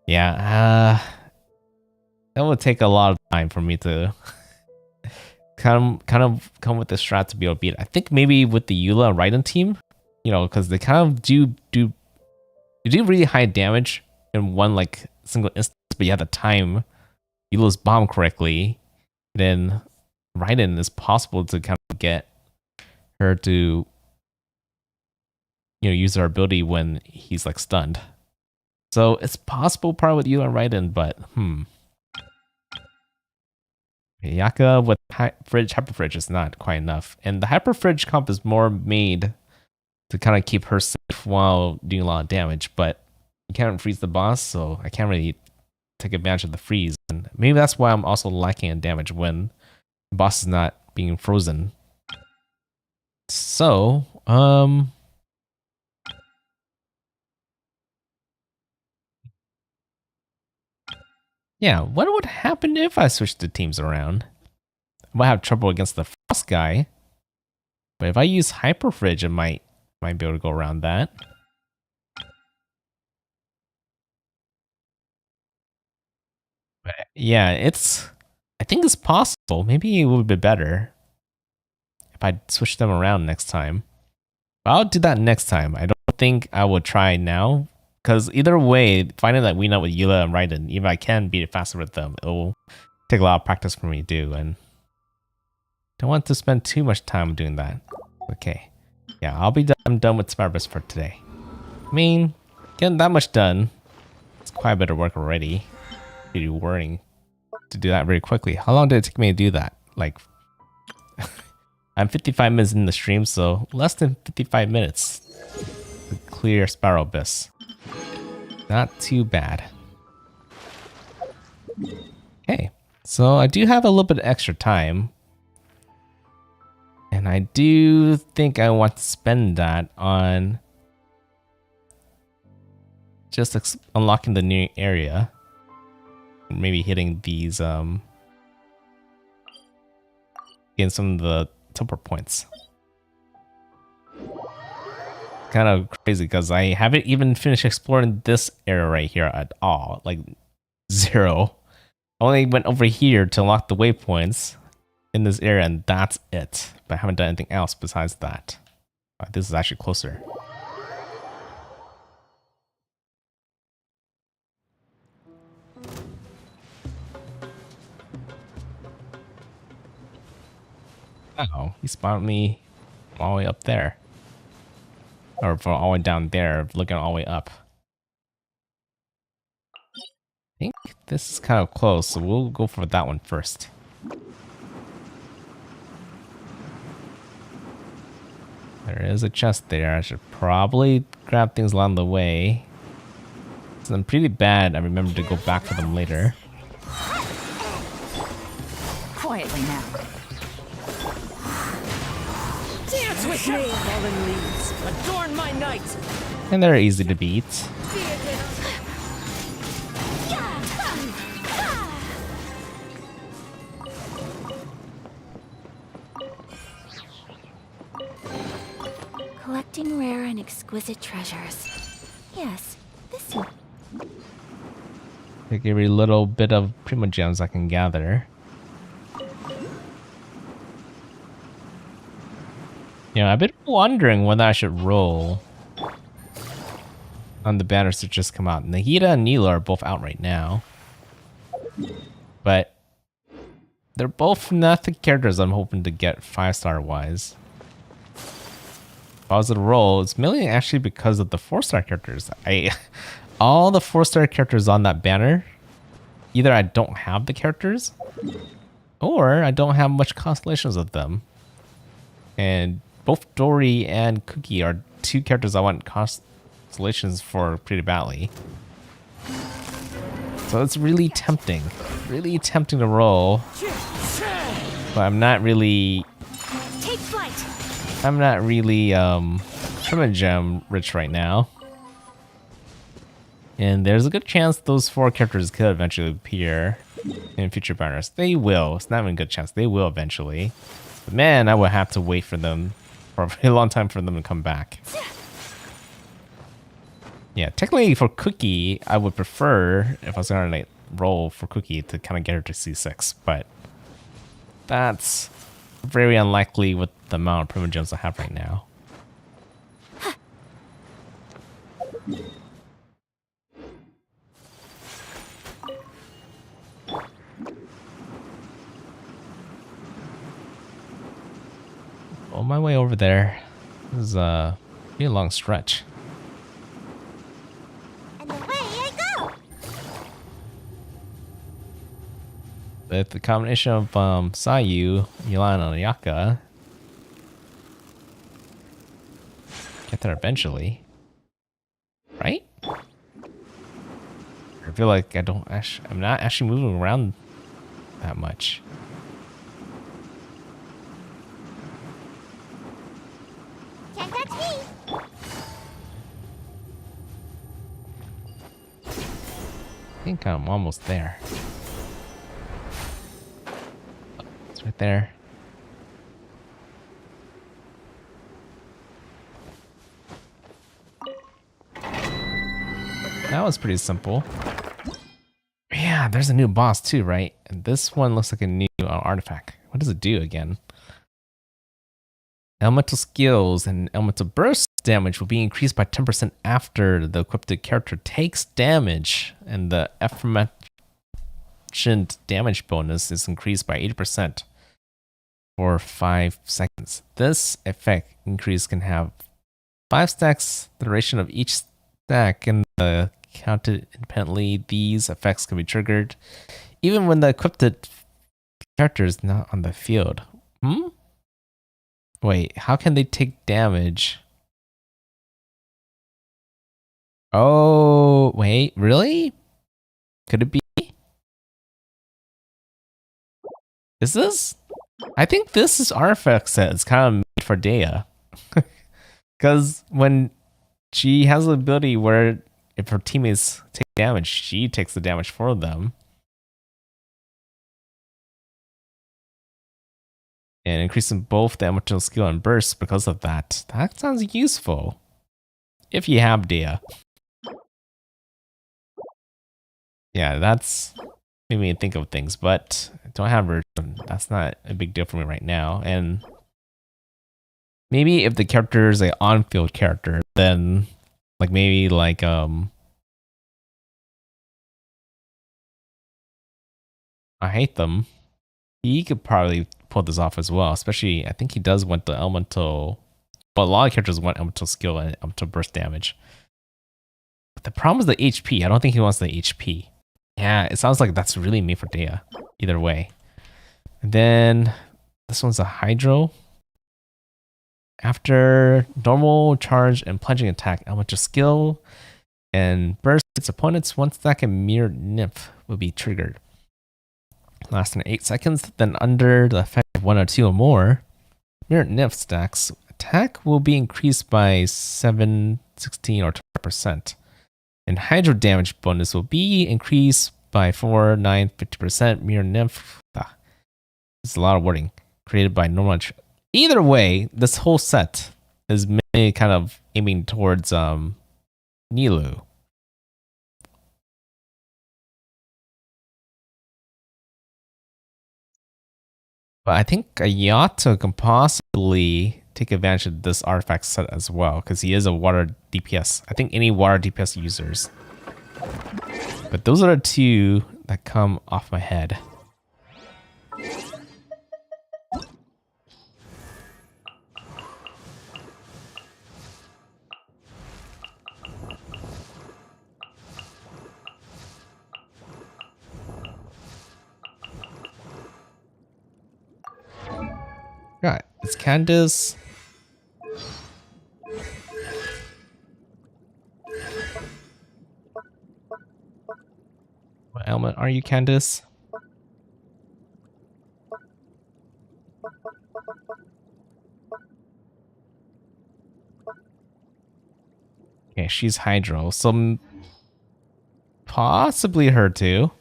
S1: Yeah, that would take a lot of time for me to kind of come with the strat to be able to beat it. I think maybe with the Eula and Raiden team, you know, because they kind of do really high damage in one like single instance, but you have to time Eula's bomb correctly, then Raiden is possible to kind of get her to, you know, use her ability when he's like stunned. So it's possible probably with Eula and Raiden, but Yaka with Hyper Fridge is not quite enough. And the Hyper Fridge comp is more made to kind of keep her safe while doing a lot of damage, but you can't freeze the boss, so I can't really take advantage of the freeze. And maybe that's why I'm also lacking in damage when the boss is not being frozen. So, yeah, what would happen if I switched the teams around? I might have trouble against the Frost guy, but if I use Hyper Fridge, I might be able to go around that. But yeah, I think it's possible. Maybe it would be better if I switch them around next time. But I'll do that next time. I don't think I will try now, because either way, finding that we know with Eula and Raiden, even if I can beat it faster with them, it will take a lot of practice for me to do, and don't want to spend too much time doing that. Okay. Yeah, I'm done with Spyro for today. I mean, getting that much done, it's quite a bit of work already. Pretty worrying to do that very quickly. How long did it take me to do that? Like, I'm 55 minutes in the stream, so less than 55 minutes to clear Spyro Abyss. Not too bad. Okay, so I do have a little bit of extra time. And I do think I want to spend that on just unlocking the new area. Maybe hitting these, getting some of the teleport points. Kind of crazy because I haven't even finished exploring this area right here at all. Like, 0. I only went over here to unlock the waypoints in this area, and that's it. But I haven't done anything else besides that. This is actually closer. Oh, he spawned me all the way up there. Or from all the way down there, looking all the way up. I think this is kind of close, so we'll go for that one first. There is a chest there. I should probably grab things along the way. So I'm pretty bad. I remember to go back for them later.
S2: Quietly now.
S3: Dance with me, fallen leaves. Adorn my night.
S1: And they're easy to beat.
S2: Collecting rare and exquisite treasures. Yes, this one.
S1: Take every little bit of Primo Gems I can gather. You know, I've been wondering whether I should roll on the banners that just come out. Nahida and Neela are both out right now. But they're both not the characters I'm hoping to get 5-star wise. If I was to roll, it's mainly actually because of the 4-star characters. I all the 4-star characters on that banner, either I don't have the characters, or I don't have much constellations of them. And both Dory and Cookie are 2 characters I want constellations for pretty badly. So it's really tempting to roll. But I'm not really
S2: Take flight.
S1: Primogem rich right now. And there's a good chance those 4 characters could eventually appear in future banners. They will. It's not even a good chance. They will eventually. But man, I would have to wait for them for a very long time for them to come back. Yeah, technically for Cookie, I would prefer, if I was going to like, roll for Cookie, to kind of get her to C6. But that's very unlikely with the amount of Primogems I have right now. On my way over there. This is a pretty long stretch.
S4: And away I go!
S1: With the combination of Sayu, Milan, and Ayaka, get there eventually, right? I feel like I'm not actually moving around that much.
S4: Can't catch me!
S1: I think I'm almost there. It's right there. That was pretty simple. Yeah, there's a new boss too, right? And this one looks like a new artifact. What does it do again? Elemental skills and elemental burst damage will be increased by 10% after the equipped character takes damage, and the aforementioned damage bonus is increased by 80% for 5 seconds. This effect increase can have 5 stacks. The duration of each stack and the counted independently. These effects can be triggered even when the equipped character is not on the field. Wait, how can they take damage? Oh, wait, really? Could it be? Is this? I think this is artifact set. It's kind of made for Dea. Because when she has the ability where if her teammates take damage, she takes the damage for them. And increasing both the elemental skill and burst because of that. That sounds useful. If you have Dea. Yeah, that's made me think of things, but I don't have her. That's not a big deal for me right now. And maybe if the character is an on-field character, then like maybe like I hate them. He could probably pull this off as well. Especially, I think he does want the elemental. But a lot of characters want elemental skill and elemental burst damage. But the problem is the HP. I don't think he wants the HP. Yeah, it sounds like that's really made for Dea. Either way. And then this one's a Hydro. After normal charge and plunging attack, elemental skill and burst its opponents, one stack and mirror nymph will be triggered. Lasting 8 seconds, then under the effect of 1 or 2 or more, mirror nymph stacks attack will be increased by 7, 16, or 20%. And hydro damage bonus will be increased by 4, 9, 50%. Mirror nymph. It's a lot of wording. Created by normal. Either way, this whole set is mainly kind of aiming towards Nilou. But I think Yato can possibly take advantage of this artifact set as well, because he is a water DPS. I think any water DPS users. But those are the 2 that come off my head. It's Candace. What element are you, Candace? Okay, she's Hydro, so possibly her too.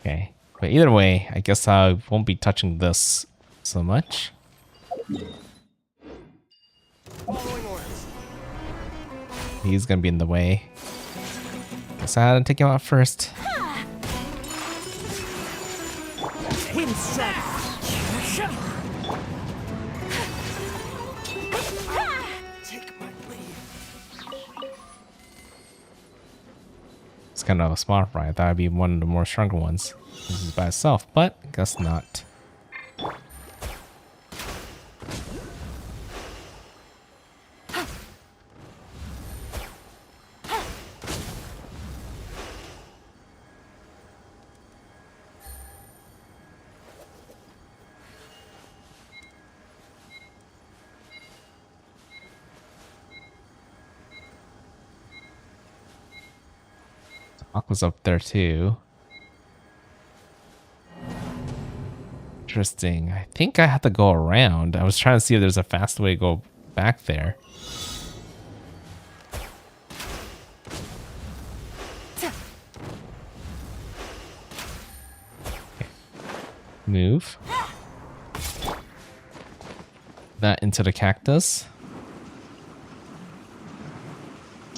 S1: Okay, but either way, I guess I won't be touching this so much.
S3: Following orders.
S1: He's gonna be in the way. Guess I had to take him out first.
S3: Insect. Take my leave.
S1: It's kind of a smart fry. I thought I'd be one of the more stronger ones. This is by itself, but I guess not. Aqua's up there too. Interesting. I think I have to go around. I was trying to see if there's a fast way to go back there. Okay. Move. That into the cactus.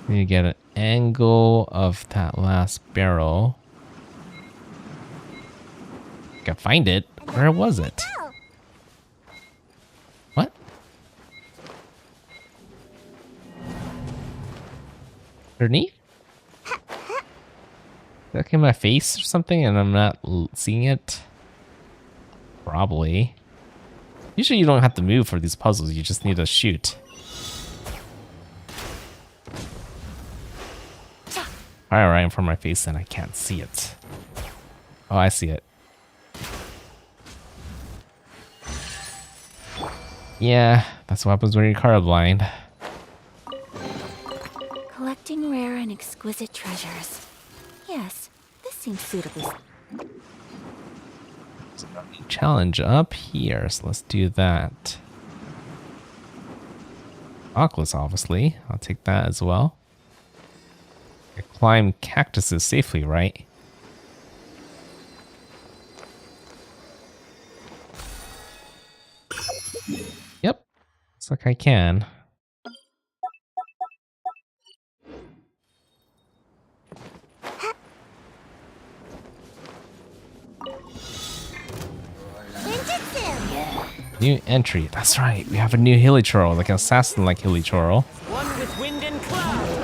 S1: Need to get an angle of that last barrel. I can find it. Where was it? What? Underneath? That in my face or something and I'm not seeing it? Probably. Usually you don't have to move for these puzzles, you just need to shoot. Alright, right in front of my face and I can't see it. Oh, I see it. Yeah, that's what happens when you're colorblind.
S2: Collecting rare and exquisite treasures. Yes, this seems suitably.
S1: Challenge up here, so let's do that. Oculus, obviously. I'll take that as well. I climb cactuses safely, right? Yep. Looks like I can. New entry. That's right. We have a new Hilichurl, like an assassin like Hilichurl.
S3: One with wind and cloud.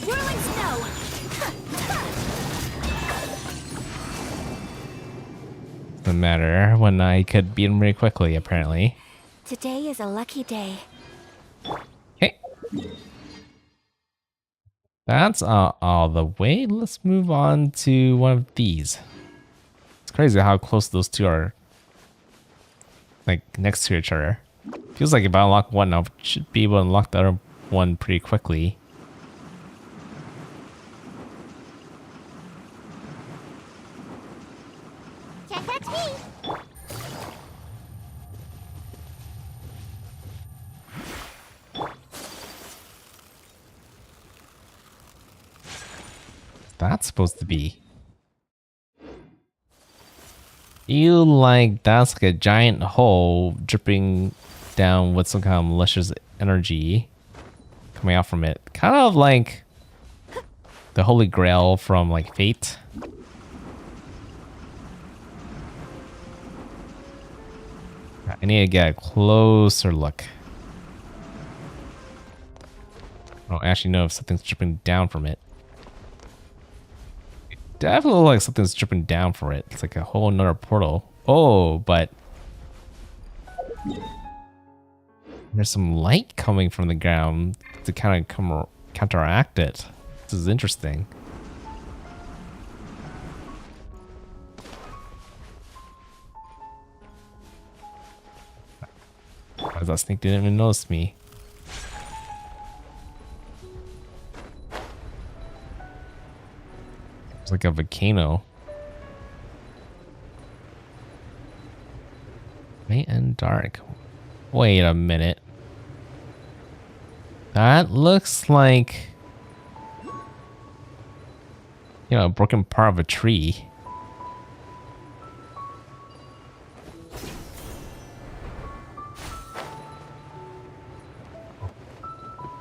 S2: Whirling snow!
S1: Doesn't matter when I could beat him very quickly, apparently.
S2: Today is a lucky day.
S1: Okay. That's all the way. Let's move on to one of these. It's crazy how close those two are, like next to each other. Feels like if I unlock one, I should be able to unlock the other one pretty quickly.
S4: Can't catch me.
S1: That's supposed to be. Feel like that's like a giant hole dripping down with some kind of malicious energy coming out from it. Kind of like the Holy Grail from like Fate. I need to get a closer look. I don't actually know if something's dripping down from it. Definitely looks like something's dripping down for it. It's like a whole nother portal. Oh, but There's some light coming from the ground to kind of counteract it. This is interesting. Why that snake didn't even notice me? It's like a volcano. Light and dark. Wait a minute. That looks like, you know, a broken part of a tree.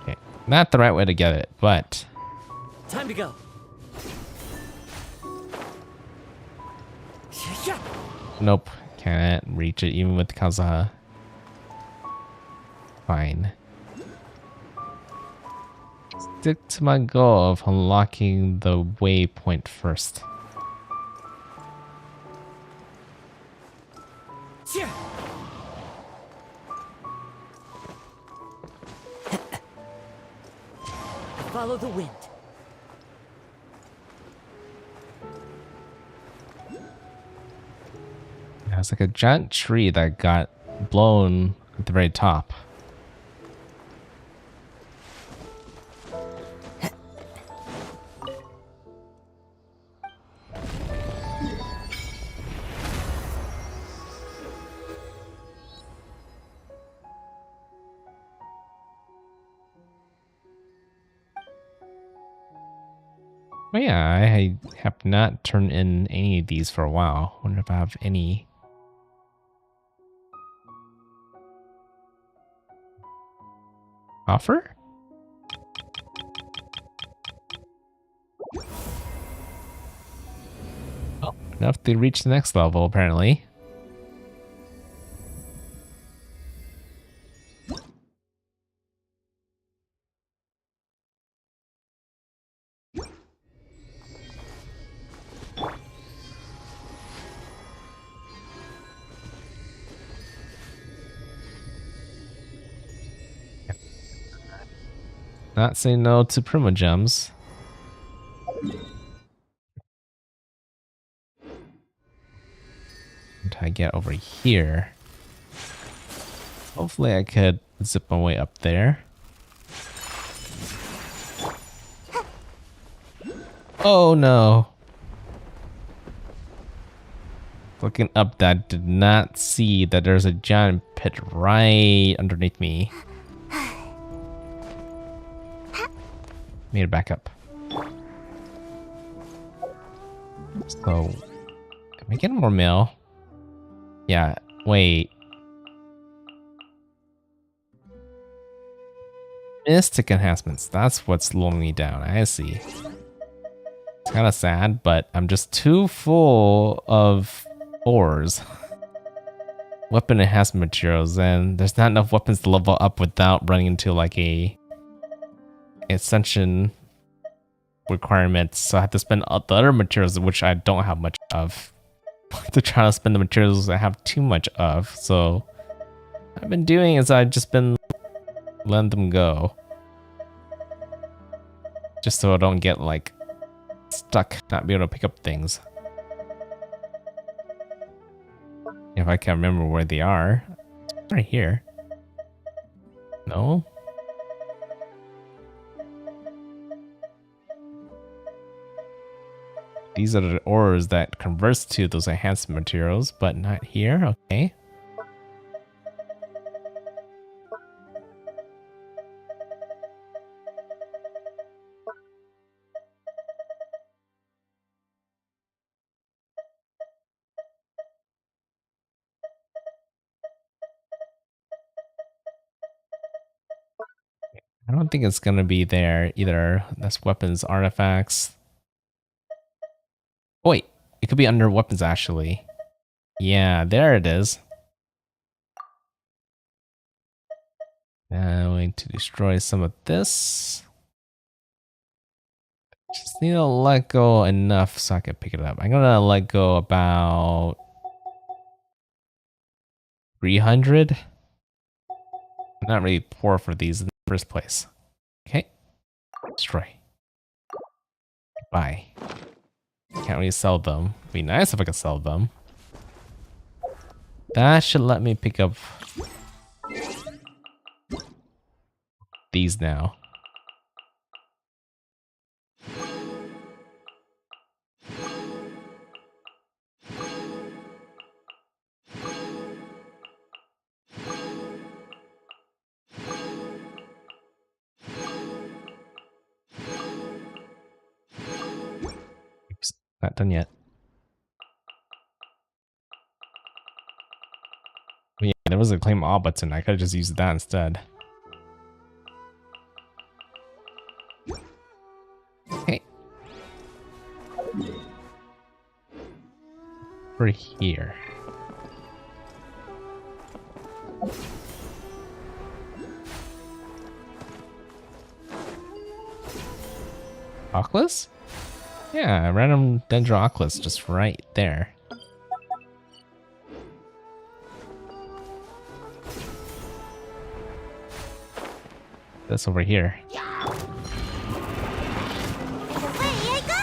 S1: Okay, not the right way to get it, but
S3: Time to go. Yeah.
S1: nope, can't reach it even with the Kazaha. Fine. Stick to my goal of unlocking the waypoint first.
S3: Yeah. Follow the wind.
S1: Yeah, it's like a giant tree that got blown at the very top. But yeah, I have not turned in any of these for a while. Wonder if I have any. Offer? Oh, enough to reach the next level, apparently. Not say no to Prima Gems. Until I get over here. Hopefully I could zip my way up there. Oh no. Looking up that, did not see that there's a giant pit right underneath me. Made it back up. So, am I getting more mail? Yeah, wait. Mystic enhancements, that's what's slowing me down, I see. It's kind of sad, but I'm just too full of ores. Weapon enhancement materials, and there's not enough weapons to level up without running into like a ascension requirements, so I have to spend the other materials which I don't have much of to try to spend the materials I have too much of. So what I've been doing is I've just been letting them go, just so I don't get like stuck not being able to pick up things. If I can remember where they are. It's right here. No? These are the ores that converts to those enhanced materials, but not here. Okay. I don't think it's gonna be there either. That's weapons, artifacts. Oh, wait, it could be under weapons actually. Yeah, there it is. Now I'm going to destroy some of this. Just need to let go enough so I can pick it up. I'm gonna let go about 300. I'm not really poor for these in the first place. Okay. Destroy. Buy. Can't really sell them. Be nice if I could sell them. That should let me pick up these now. Oops, not done yet. Oh, yeah, there was a claim all button. I could have just used that instead. Okay. We're here. Oculus? Yeah, random Dendroculus just right there. That's over here.
S4: Away I go!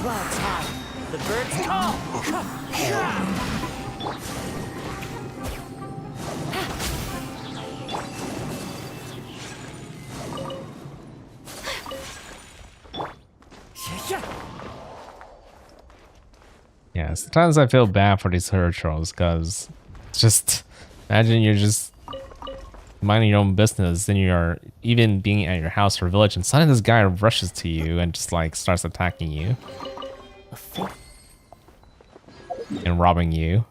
S3: Clouds high. The birds call.
S1: Yeah, sometimes I feel bad for these herd trolls because just imagine you're just minding your own business and you're even being at your house or village and suddenly this guy rushes to you and just like starts attacking you and robbing you.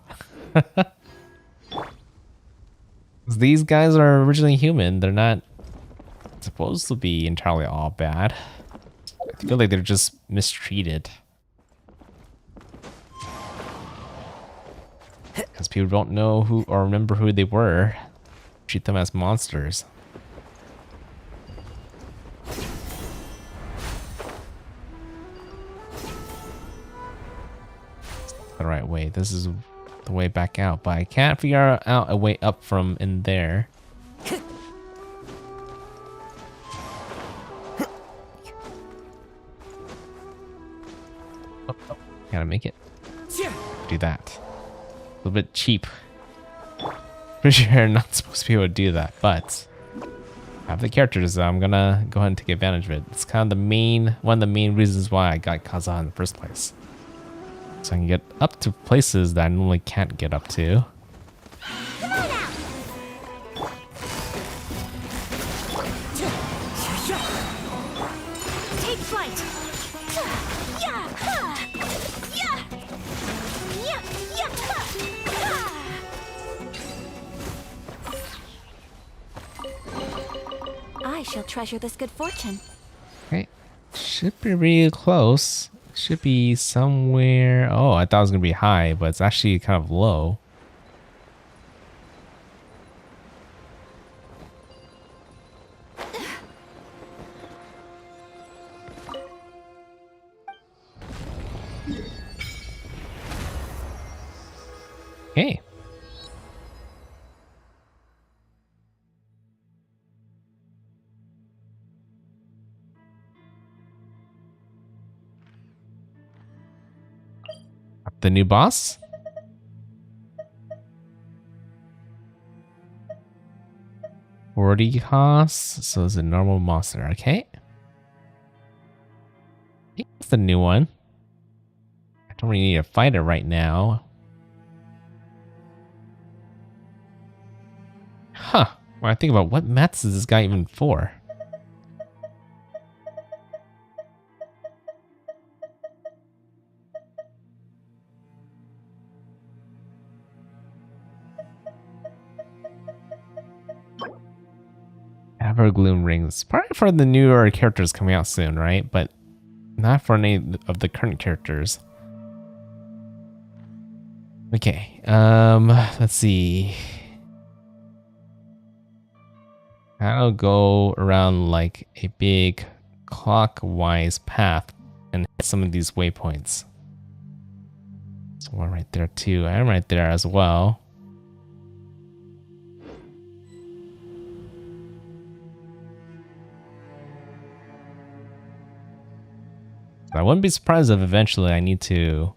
S1: These guys are originally human. They're not supposed to be entirely all bad. I feel like they're just mistreated. Because people don't know who or remember who they were. Treat them as monsters. The right way. This is the way back out, but I can't figure out a way up from in there. Gotta make it. Do that. A little bit cheap. Pretty sure I'm not supposed to be able to do that, but I have the characters, so I'm gonna go ahead and take advantage of it. It's kind of one of the main reasons why I got Kaza in the first place. So I can get up to places that I normally can't get up to.
S2: Take flight. Yeah. Yeah. I shall treasure this good fortune.
S1: Okay. Should be really close. Should be somewhere. Oh, I thought it was gonna be high, but it's actually kind of low. Okay. The new boss? $40 so it's a normal monster, okay? I think it's the new one. I don't really need to fight it right now. Huh. When I think about what mats is this guy even for? Evergloom rings. Probably for the newer characters coming out soon, right? But not for any of the current characters. Okay. Let's see. I'll go around like a big clockwise path and hit some of these waypoints. There's one right there too. I'm right there as well. I wouldn't be surprised if eventually I need to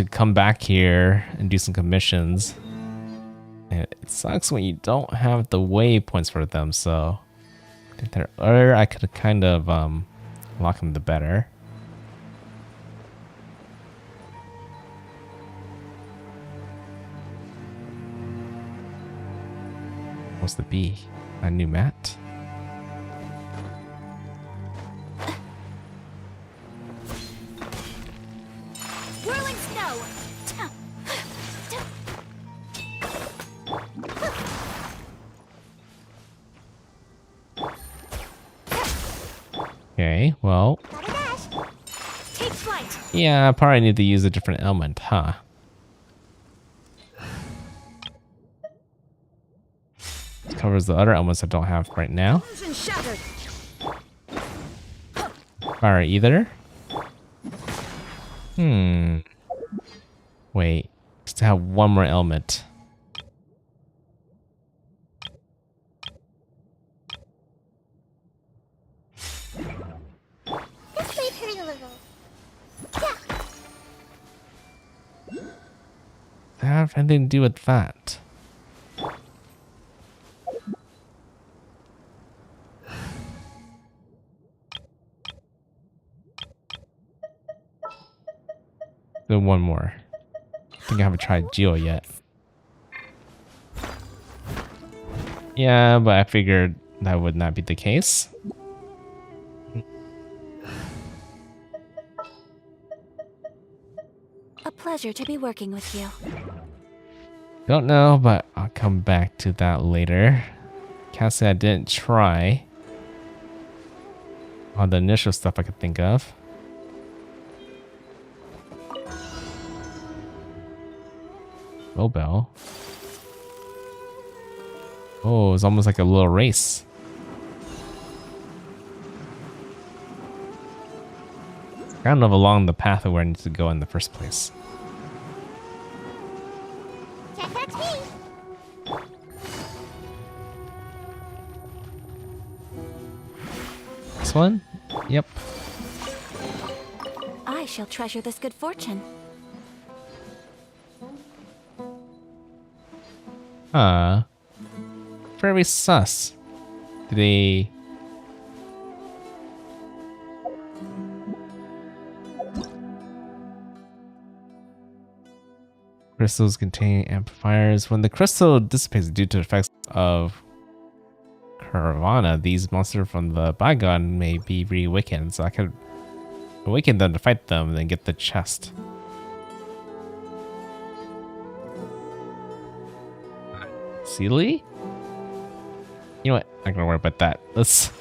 S1: come back here and do some commissions. And it sucks when you don't have the waypoints for them, so I think the earlier I could kind of lock them, the better. What's the B? A new mat?
S2: Whirling snow.
S1: Okay, well,
S2: Take flight.
S1: yeah, I probably need to use a different element, huh? This covers the other elements I don't have right now.
S2: Illusion shattered.
S1: Fire either. Wait, just to have one more element.
S4: Let's leave her a little. Yeah.
S1: Does that have anything to do with that? Then one more. I think I haven't tried Geo yet. Yeah, but I figured that would not be the case.
S2: A pleasure to be working with you.
S1: Don't know, but I'll come back to that later. Can't say I didn't try on the initial stuff I could think of. Bell. Oh, it's almost like a little race. Kind of along the path of where I need to go in the first place.
S4: Can't catch me.
S1: This one? Yep.
S2: I shall treasure this good fortune.
S1: Very sus. Did they... Crystals contain amplifiers. When the crystal dissipates due to effects of Caravana, these monsters from the bygone may be reawakened, so I could awaken them to fight them and then get the chest. Sealy? You know what? I'm not gonna worry about that. Let's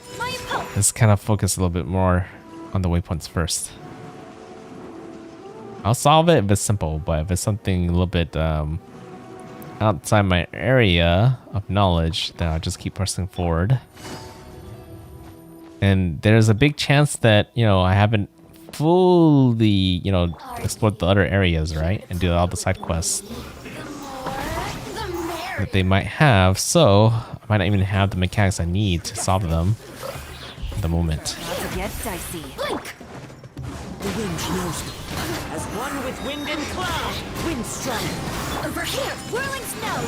S1: kind of focus a little bit more on the waypoints first. I'll solve it if it's simple, but if it's something a little bit outside my area of knowledge, then I'll just keep pressing forward. And there's a big chance that, you know, I haven't fully, you know, explored the other areas, right? And do all the side quests that they might have, so I might not even have the mechanics I need to solve them at the moment.
S2: Not to get dicey. Blink.
S3: The wind knows me. As one with wind and cloud, wind strike.
S2: Over here. Whirling snow.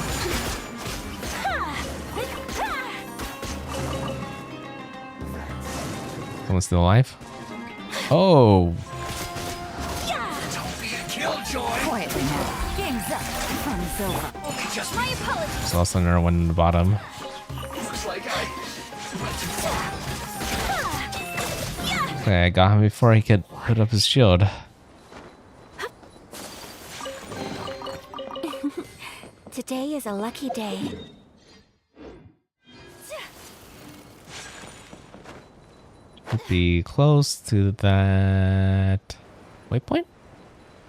S1: Someone's still alive? Oh,
S3: Don't be a killjoy.
S2: Quietly now. Game's up. From Silva. My apologies.
S1: there's also another one in the bottom.
S3: Looks like I went too far.
S1: Okay, I got him before he could put up his shield.
S2: Today is a lucky day.
S1: Should be close to that waypoint?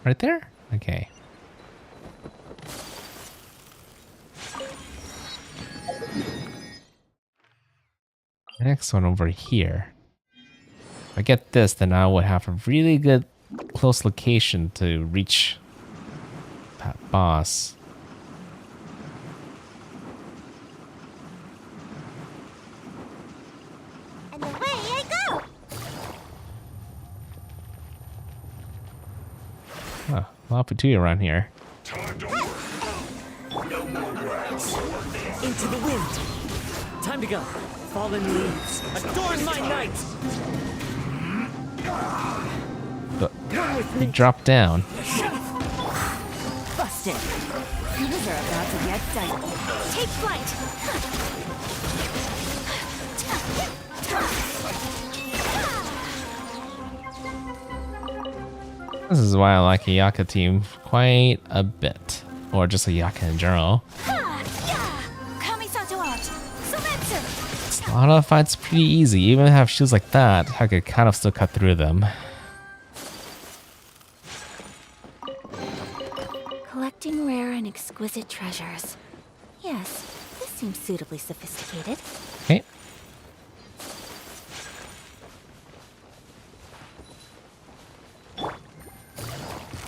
S1: Right there? Okay. Next one over here. If I get this, then I would have a really good close location to reach that boss.
S4: And away I go!
S1: Huh, a lot of Vtuber around here.
S3: Into the wind. Time to go. Fallen leaves. Adorn my night.
S1: But he dropped down.
S2: Busted. These are about to get dicey. Take flight.
S1: This is why I like a Yaka team quite a bit. Or just a Yaka in general.
S2: Kamisato out. Sumetsu.
S1: A lot of fights pretty easy. Even if I have shields like that, I could kind of still cut through them.
S2: Collecting rare and exquisite treasures. Yes, this seems suitably sophisticated.
S1: Okay.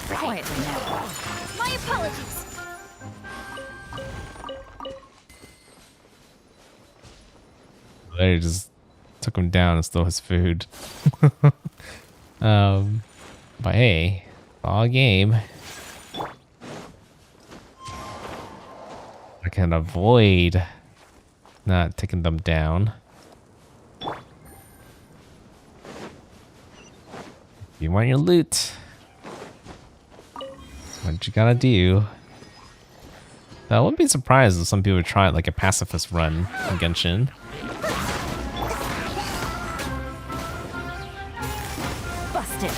S2: Quietly now. My apologies.
S1: They just took him down and stole his food. But hey, all game. I can avoid not taking them down. You want your loot. What you gotta do. I wouldn't be surprised if some people would try it like a pacifist run in Genshin.
S2: Busted.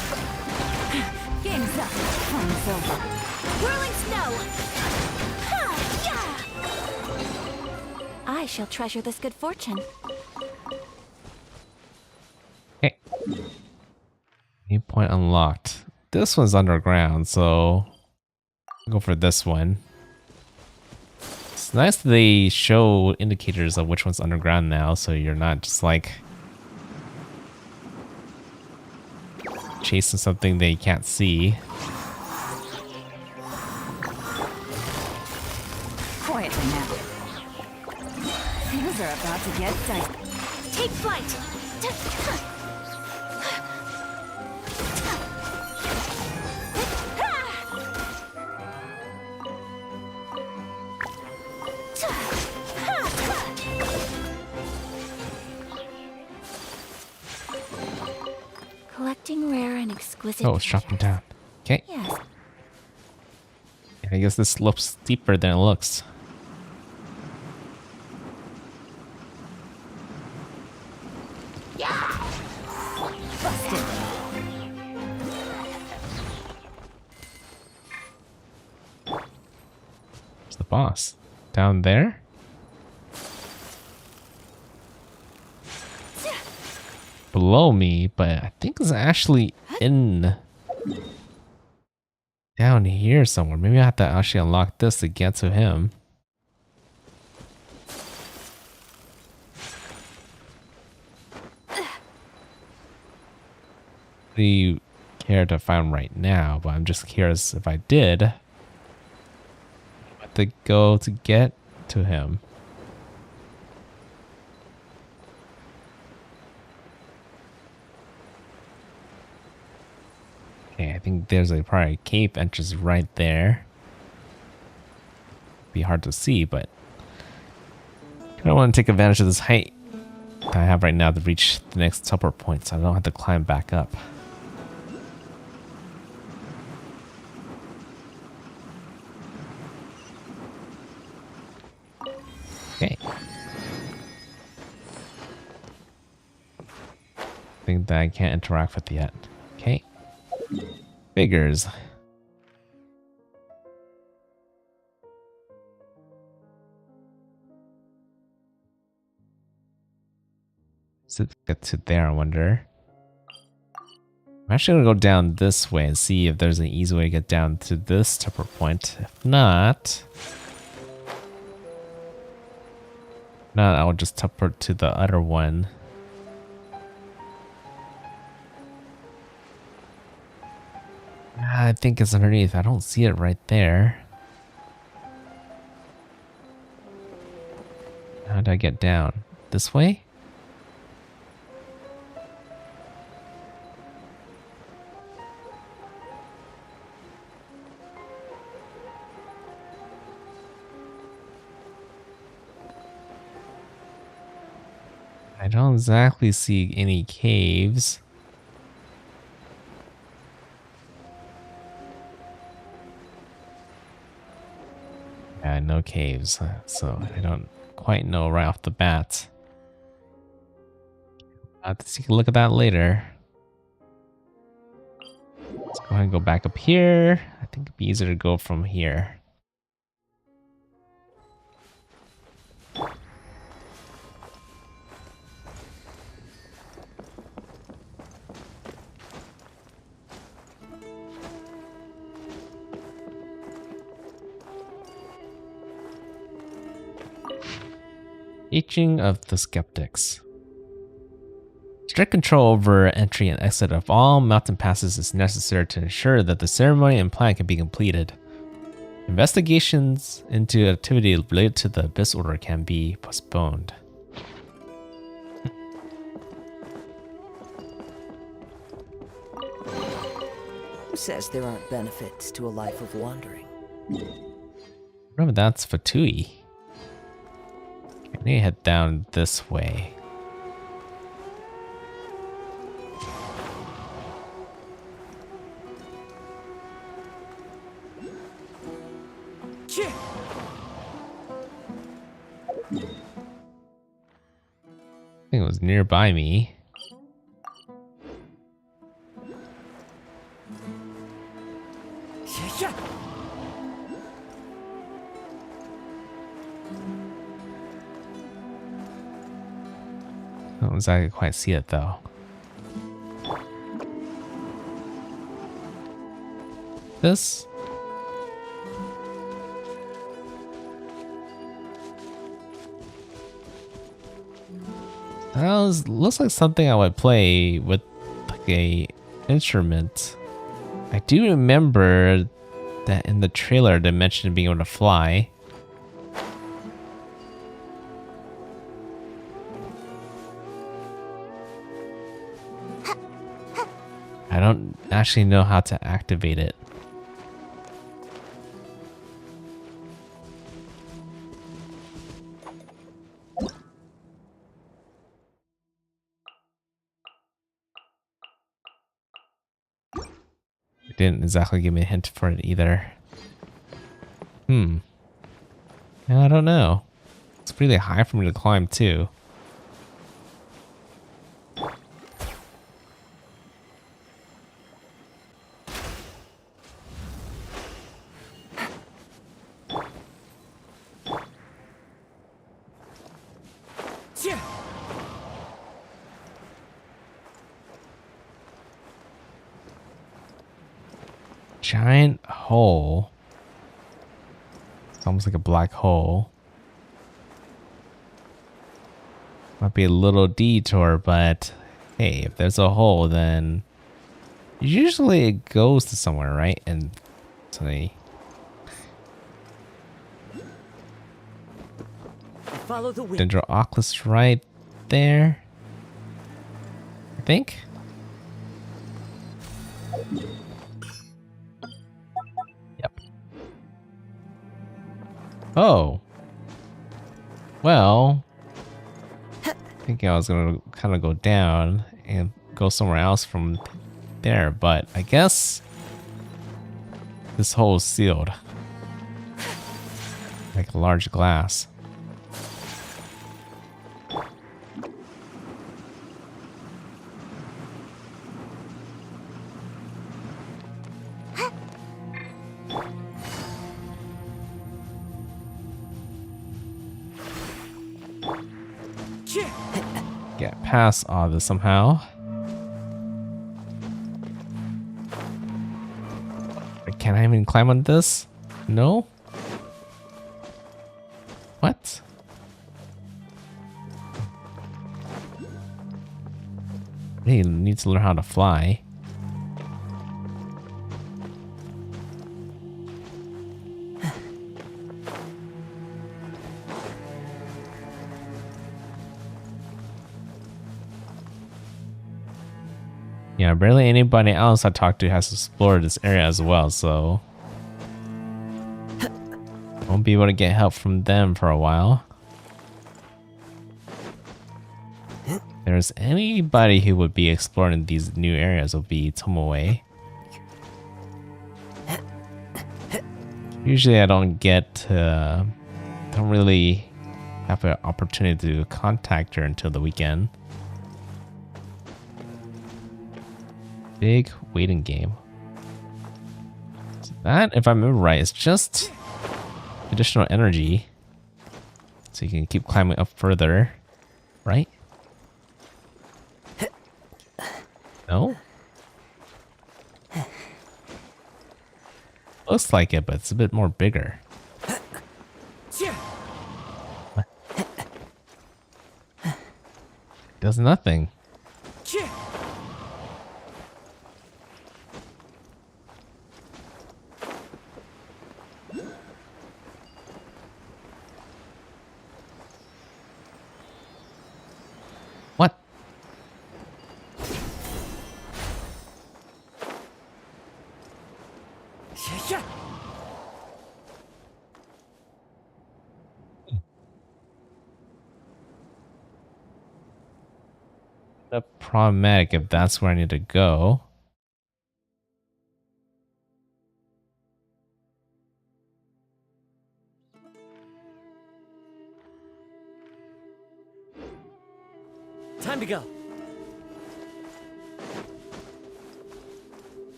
S2: Game's up. Time's over. Whirling snow. I shall treasure this good fortune.
S1: Okay. New point unlocked. This one's underground, so I'll go for this one. It's nice that they show indicators of which one's underground now, so you're not just like chasing something that you can't see.
S2: Quietly now. Things are about to get dicey. Take flight. Collecting rare and exquisite.
S1: Oh, it's dropping down. Okay.
S2: Yes.
S1: I guess this slopes steeper than it looks.
S2: Busted.
S1: Where's the boss? Down there? Below me, but I think it's actually in down here somewhere. Maybe I have to actually unlock this to get to him. Do you care to find right now? But I'm just curious if I did. I have to go to get to him. Okay, I think there's a probably cave entrance right there. Be hard to see, but I don't want to take advantage of this height that I have right now to reach the next teleport point, so I don't have to climb back up. Okay. Think that I can't interact with yet. Okay. Figures. So get to there, I wonder. I'm actually gonna go down this way and see if there's an easy way to get down to this teleport point. If not, I'll just teleport to the other one. I think it's underneath. I don't see it right there. How do I get down? This way? I don't exactly see any caves. Yeah, no caves, so I don't quite know right off the bat. I'll have to take a look at that later. Let's go ahead and go back up here. I think it'd be easier to go from here. Teaching of the Skeptics. Strict control over entry and exit of all mountain passes is necessary to ensure that the ceremony and plan can be completed. Investigations into activity related to the Abyss Order can be postponed.
S3: Who says there aren't benefits to a life of wandering?
S1: Remember, that's Fatui. I need to head down this way. I think it was nearby me. I don't exactly quite see it though. This? Looks like something I would play with like a instrument. I do remember that in the trailer they mentioned being able to fly. I don't actually know how to activate it. It didn't exactly give me a hint for it either. Yeah, I don't know. It's really high for me to climb too. Giant hole. It's almost like a black hole. Might be a little detour, but hey, if there's a hole, then usually it goes to somewhere, right? And so they
S3: follow the wind.
S1: Dendroclus right there, I think. Yep. Oh. Well, thinking I was gonna kind of go down and go somewhere else from there, but I guess this hole is sealed. Like a large glass. Get past all this somehow. Can I even climb on this? No? What? I need to learn how to fly. Yeah, barely anybody else I talked to has explored this area as well, so won't be able to get help from them for a while. If there's anybody who would be exploring these new areas, would be Tomoe. Usually I don't really have an opportunity to contact her until the weekend. Big waiting game. So that, if I remember right, is just additional energy. So you can keep climbing up further, right? No? Looks like it, but it's a bit more bigger. What? Does nothing. What? That's problematic if that's where I need to go.
S3: Time to go.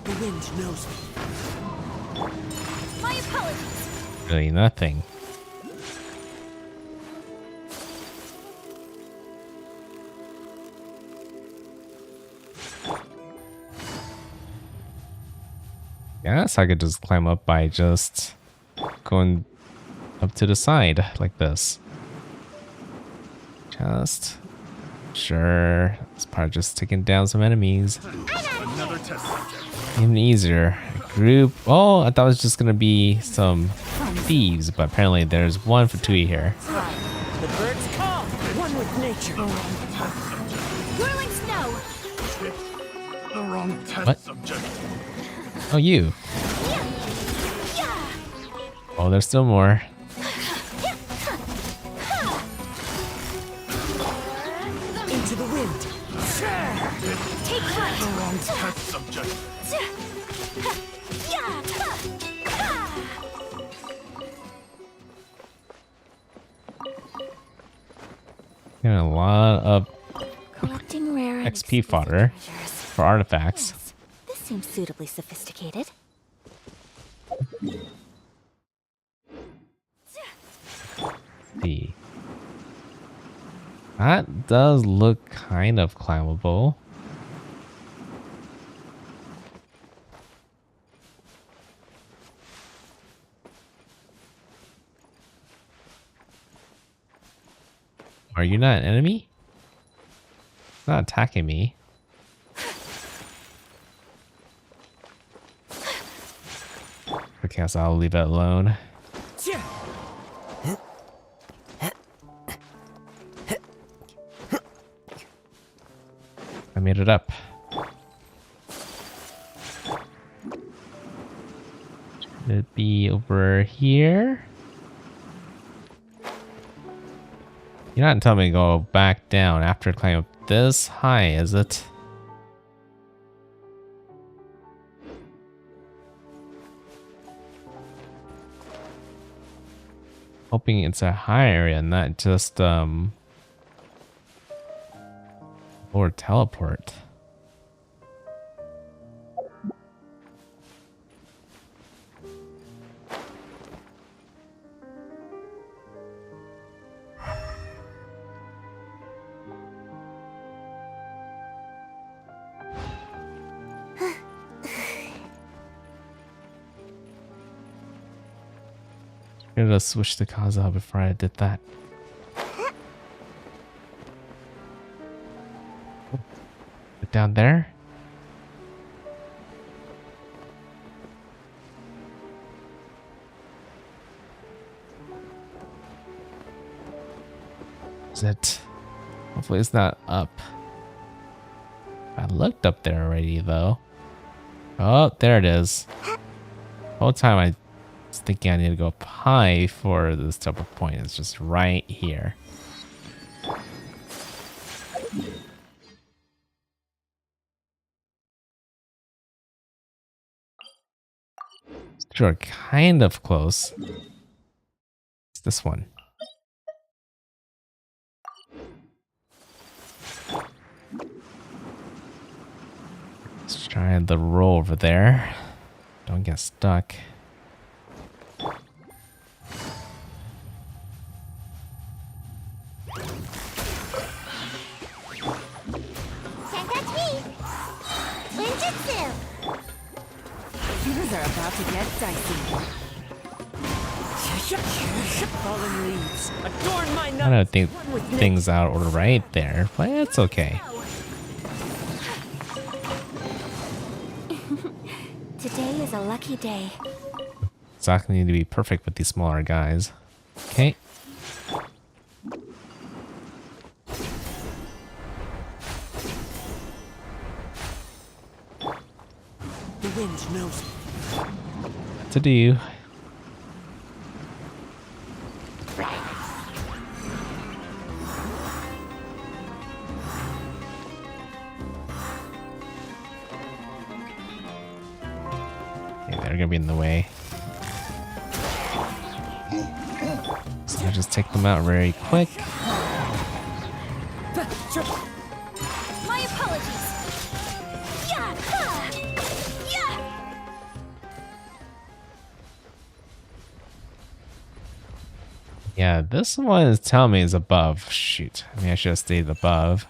S3: The wind knows me.
S2: My apologies.
S1: Really nothing. Yes, I could just climb up by just going up to the side like this. Just sure. It's probably just taking down some enemies.
S5: Another test subject.
S1: Even easier. Group. Oh, I thought it was just gonna be some thieves, but apparently there's one for Tui here.
S3: The birds call. One with nature.
S2: Whirling snow.
S5: The wrong test
S1: What?
S5: subject.
S1: Oh, you. Oh, there's still more.
S3: Into the wind.
S2: Take flight.
S5: The wrong test subject.
S1: Getting a lot of
S2: Collecting rare and
S1: XP
S2: expensive
S1: fodder
S2: treasures.
S1: for artifacts.
S2: Yes, this seems suitably sophisticated.
S1: See. That does look kind of climbable. Are you not an enemy? It's not attacking me. Okay, so I'll leave it alone. I made it up. Should it be over here? You're not telling me to go back down after climbing up this high, is it? Hoping it's a high area, not just or teleport. I'm gonna switch to Kaza before I did that. Down there? Is it? Hopefully it's not up. I looked up there already, though. Oh, there it is. The whole time I was thinking I need to go up high for this type of point. It's just right here. Sure, kind of close. It's this one. Let's try the roll over there. Don't get stuck.
S4: Can't touch me. Ninjutsu.
S2: Things are about to get dicey.
S3: Fallen leaves, adorn my
S1: I
S3: night.
S1: don't think things out order right there, but it's okay.
S2: Today is a lucky day.
S1: Exactly need to be perfect with these smaller guys. Okay.
S3: The wind knows it.
S1: What to do? Okay, they're gonna be in the way. So I just take them out very quick.
S2: My apologies. Yeah! Ha! Yeah!
S1: Yeah, this one is telling me is above. Shoot. I mean, I should have stayed above.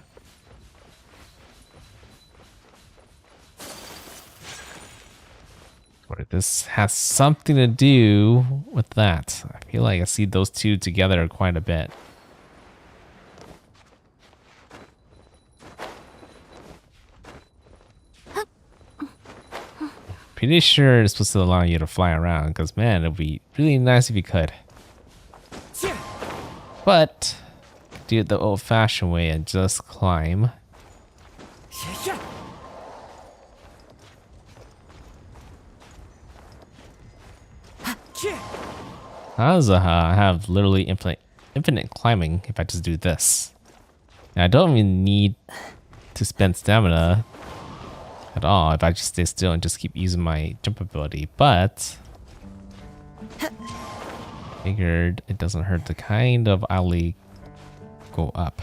S1: Or this has something to do with that. I feel like I see those two together quite a bit. Pretty sure it's supposed to allow you to fly around, because man, it'd be really nice if you could. But do it the old-fashioned way and just climb. I have literally infinite climbing if I just do this. And I don't even need to spend stamina at all if I just stay still and just keep using my jump ability. But figured it doesn't hurt to kind of idly go up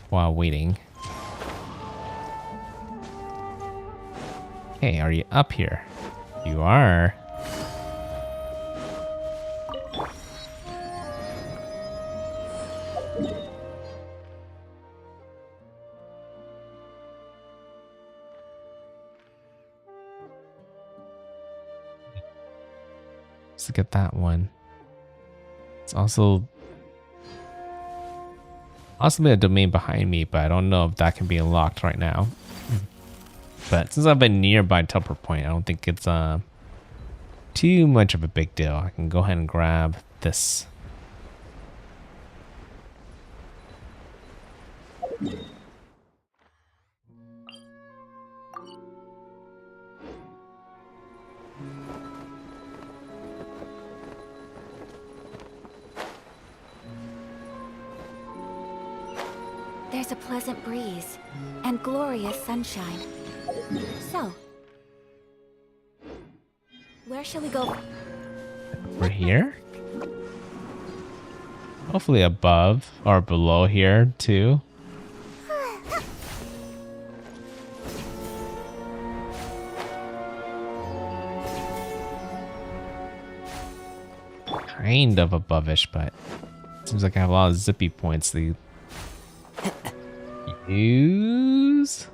S1: while waiting. Hey, are you up here? You are. Let's look at that one. It's also possibly a domain behind me, but I don't know if that can be unlocked right now. But since I've been nearby teleport point, I don't think it's too much of a big deal. I can go ahead and grab this.
S2: There's a pleasant breeze and glorious sunshine. So, where shall we go?
S1: We're here? Hopefully above or below here too. Kind of above-ish, but seems like I have a lot of zippy points to use.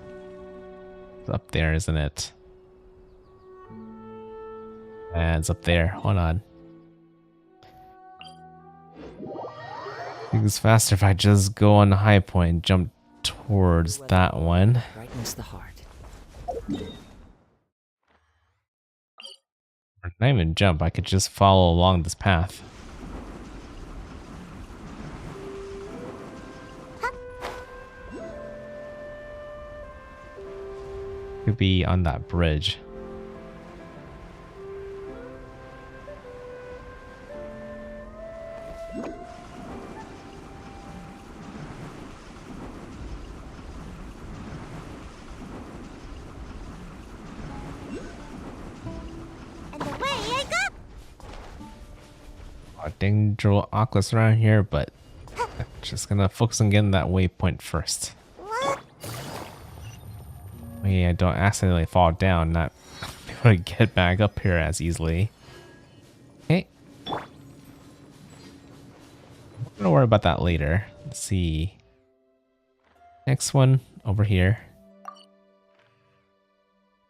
S1: It's up there, isn't it? And it's up there. Hold on. I think it's faster if I just go on the high point and jump towards that one.
S3: Brightens the heart.
S1: Or not even jump, I could just follow along this path. Could be on that bridge.
S4: And away I go!
S1: Danger Oculus around here, but just gonna focus on getting that waypoint first.
S4: What?
S1: Maybe I don't accidentally fall down, not be able to get back up here as easily. Okay. I'm gonna worry about that later. Let's see. Next one over here.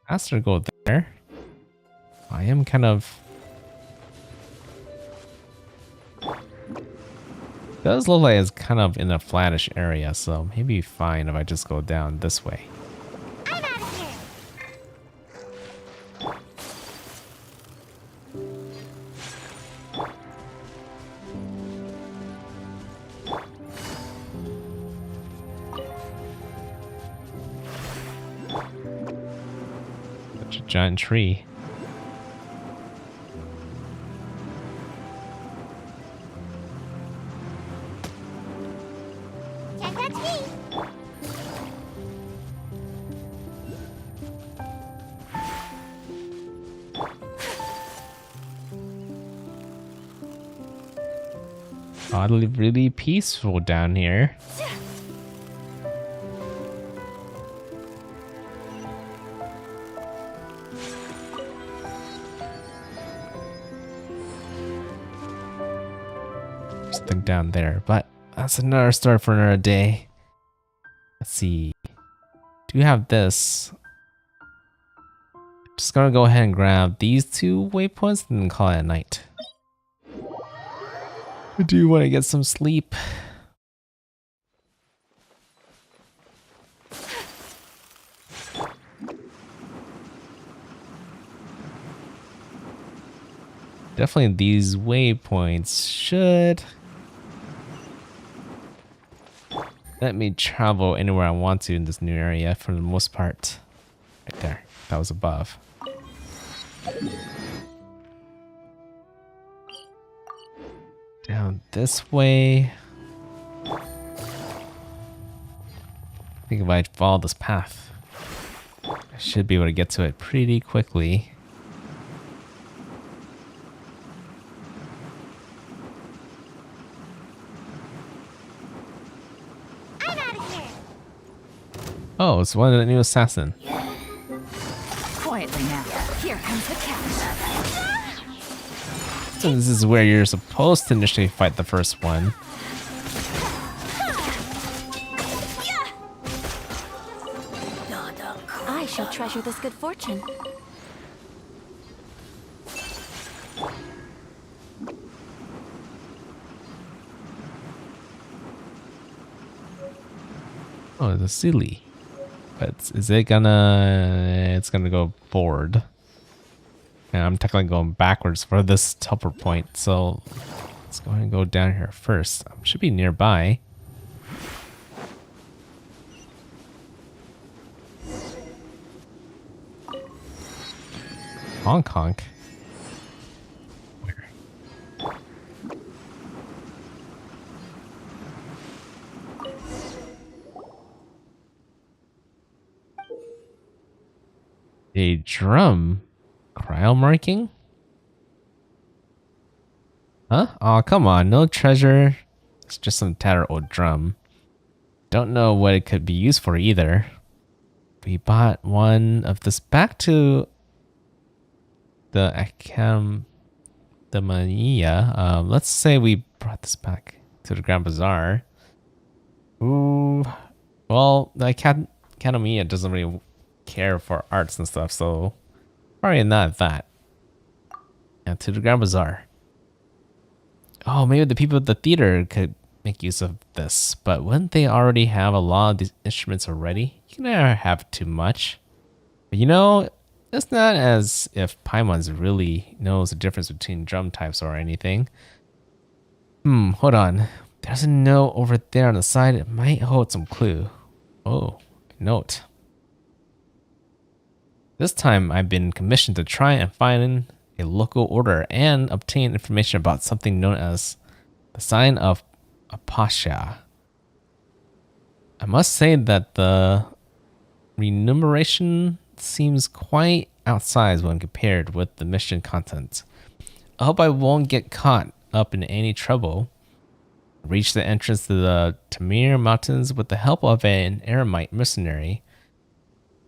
S1: Asked her to go there. I am kind of... Does look like it's kind of in a flattish area, so maybe fine if I just go down this way.
S4: I'm out of here!
S1: Such a giant tree.
S4: Can't touch me!
S1: Oddly really peaceful down here. Something down there, but that's another story for another day. Let's see. Do we have this? Just gonna go ahead and grab these 2 waypoints and then call it a night. I do want to get some sleep. Definitely these waypoints should let me travel anywhere I want to in this new area for the most part. Right there. That was above. Down this way. I think if I follow this path, I should be able to get to it pretty quickly.
S4: I'm out of here!
S1: Oh, it's one of the new assassin.
S2: Quietly now. Here comes the catch.
S1: So this is where you're supposed to initially fight the first one.
S2: I shall treasure this good fortune.
S1: Oh, the silly. But is it gonna... It's gonna go forward. And I'm technically going backwards for this teleport point, so let's go ahead and go down here first. Should be nearby. Honk honk. Where? A drum? Cryo marking? Huh? Oh, come on. No treasure. It's just some tattered old drum. Don't know what it could be used for either. We bought one of this back to the Academia. Let's say we brought this back to the Grand Bazaar. Ooh. Well, the Academia doesn't really care for arts and stuff, so probably not that. Yeah, to the Grand Bazaar. Oh, maybe the people at the theater could make use of this, but wouldn't they already have a lot of these instruments already? You can never have too much. But you know, it's not as if Paimons really knows the difference between drum types or anything. Hold on. There's a note over there on the side. It might hold some clue. Oh, note. This time I've been commissioned to try and find a local order and obtain information about something known as the sign of Apasha. I must say that the remuneration seems quite outsized when compared with the mission content. I hope I won't get caught up in any trouble. Reach the entrance to the Tamir Mountains with the help of an Aramite mercenary,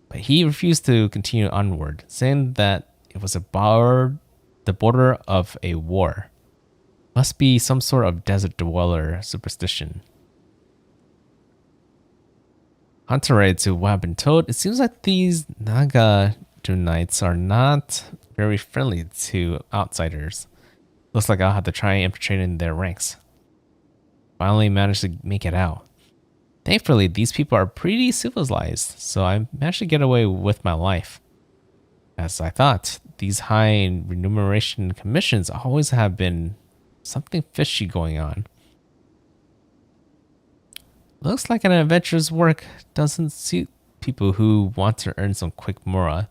S1: but he refused to continue onward, saying that it was the border of a war. Must be some sort of desert dweller superstition. Contrary to what I've been told, it seems like these Naga Dunites are not very friendly to outsiders. Looks like I'll have to try infiltrating their ranks. Finally managed to make it out. Thankfully, these people are pretty civilized, so I managed to get away with my life. As I thought, these high remuneration commissions always have been something fishy going on. Looks like an adventurer's work doesn't suit people who want to earn some quick mora.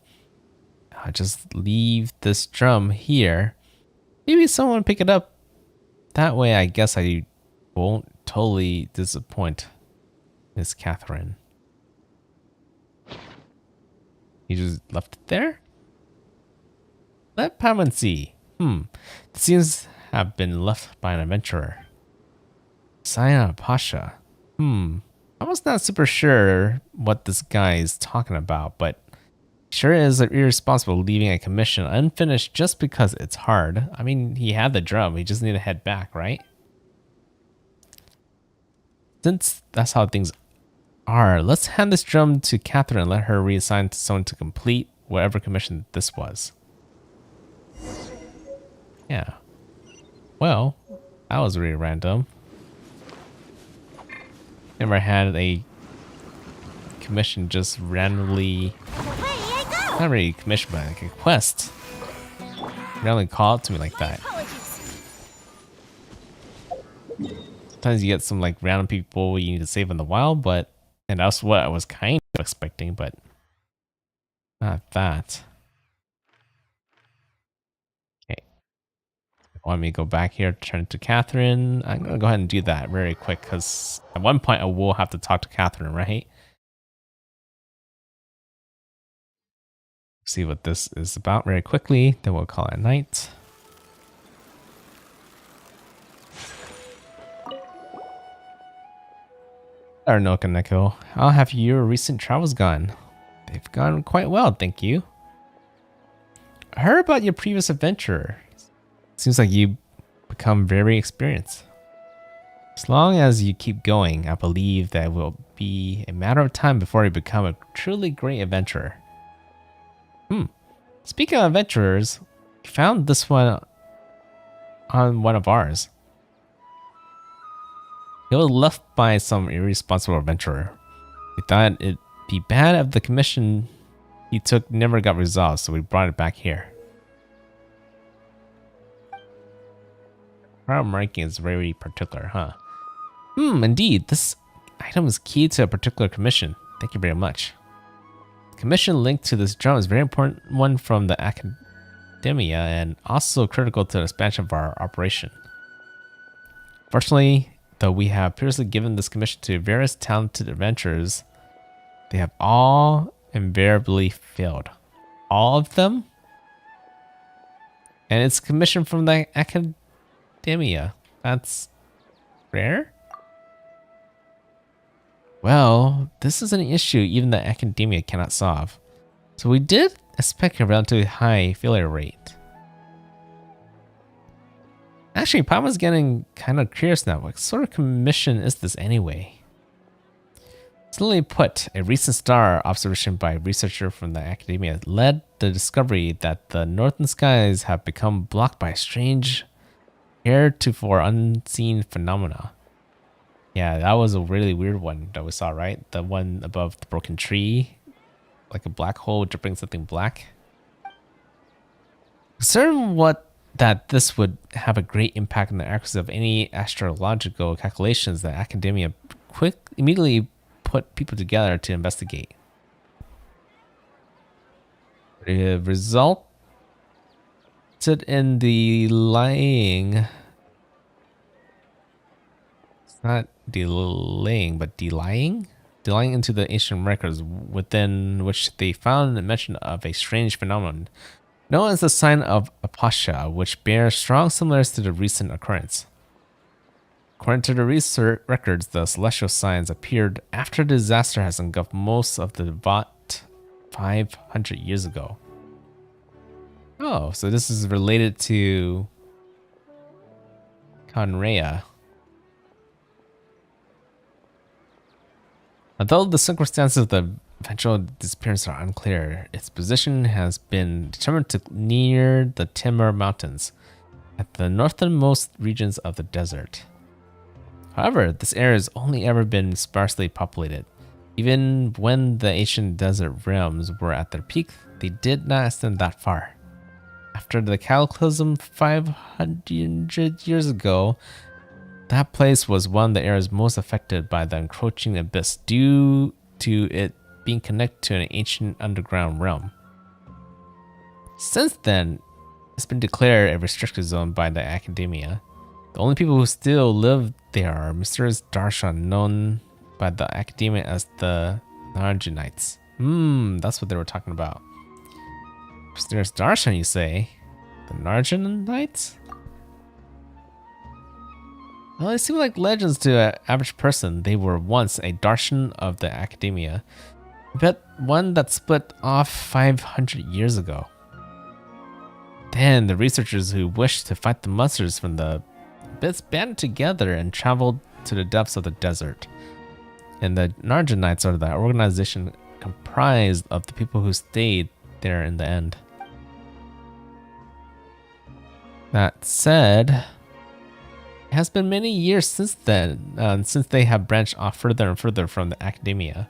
S1: I'll just leave this drum here. Maybe someone will pick it up. That way I guess I won't totally disappoint Miss Catherine. You just left it there? Let Paimon see. It seems to have been left by an adventurer. Saya Pasha. I was not super sure what this guy is talking about, but sure is irresponsible leaving a commission unfinished just because it's hard. I mean, he had the drum. He just needed to head back, right? Since that's how things are, let's hand this drum to Catherine and let her reassign to someone to complete whatever commission this was. Yeah. Well, that was really random. Never had a commission just randomly, not really commission, but like a quest, randomly call out to me like that. Sometimes you get some like random people you need to save in the wild, and that's what I was kind of expecting, but not that. Okay. Want me to go back here, turn to Catherine? I'm gonna go ahead and do that very quick because at one point I will have to talk to Catherine, right? See what this is about very quickly, then we'll call it a night. Or NoukonNeko, how have your recent travels gone? They've gone quite well, thank you. I heard about your previous adventure. Seems like you become very experienced. As long as you keep going, I believe that it will be a matter of time before you become a truly great adventurer. Speaking of adventurers, we found this one on one of ours. It was left by some irresponsible adventurer. We thought it'd be bad if the commission he took never got resolved, so we brought it back here. Our ranking is very particular, huh? Indeed, this item is key to a particular commission. Thank you very much. The commission linked to this drum is a very important one from the academia and also critical to the expansion of our operation. Fortunately, though we have previously given this commission to various talented adventurers, they have all invariably failed. All of them? And it's commissioned from the academia. That's rare? Well, this is an issue even the academia cannot solve. So we did expect a relatively high failure rate. Actually, Paimon's getting kind of curious now. What sort of commission is this anyway? Simply put, a recent star observation by a researcher from the academia led the discovery that the northern skies have become blocked by strange, heretofore unseen phenomena. Yeah, that was a really weird one that we saw, right? The one above the broken tree, like a black hole dripping something black. Certain that this would have a great impact on the accuracy of any astrological calculations that academia immediately put people together to investigate. It resulted in the lying. It's not delaying, but delaying? Delaying into the ancient records, within which they found a mention of a strange phenomenon known as the sign of Apasha, which bears strong similarities to the recent occurrence. According to the research records, the celestial signs appeared after the disaster has engulfed most of the Vought 500 years ago. Oh, so this is related to Conrea. Although the circumstances of the eventual disappearance are unclear, its position has been determined to near the Timor Mountains, at the northernmost regions of the desert. However, this area has only ever been sparsely populated. Even when the ancient desert realms were at their peak, they did not extend that far. After the cataclysm 500 years ago, that place was one of the areas most affected by the encroaching abyss due to it being connected to an ancient underground realm. Since then, it's been declared a restricted zone by the academia. The only people who still live there are mysterious Darshan, known by the academia as the Narjanites. That's what they were talking about. Mysterious Darshan, you say? The Narjanites? Well, they seem like legends to an average person. They were once a Darshan of the academia, but one that split off 500 years ago. Then the researchers who wished to fight the monsters from the abyss banded together and traveled to the depths of the desert. And the Narjanites are the organization comprised of the people who stayed there in the end. That said, it has been many years since then, since they have branched off further and further from the academia.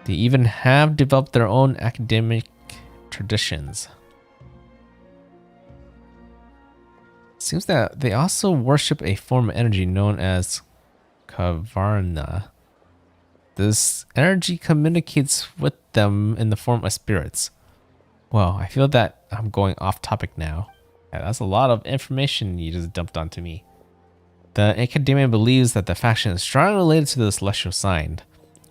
S1: They even have developed their own academic traditions. Seems that they also worship a form of energy known as Kavarna. This energy communicates with them in the form of spirits. Well, I feel that I'm going off topic now. Yeah, that's a lot of information you just dumped onto me. The academia believes that the faction is strongly related to the celestial sign.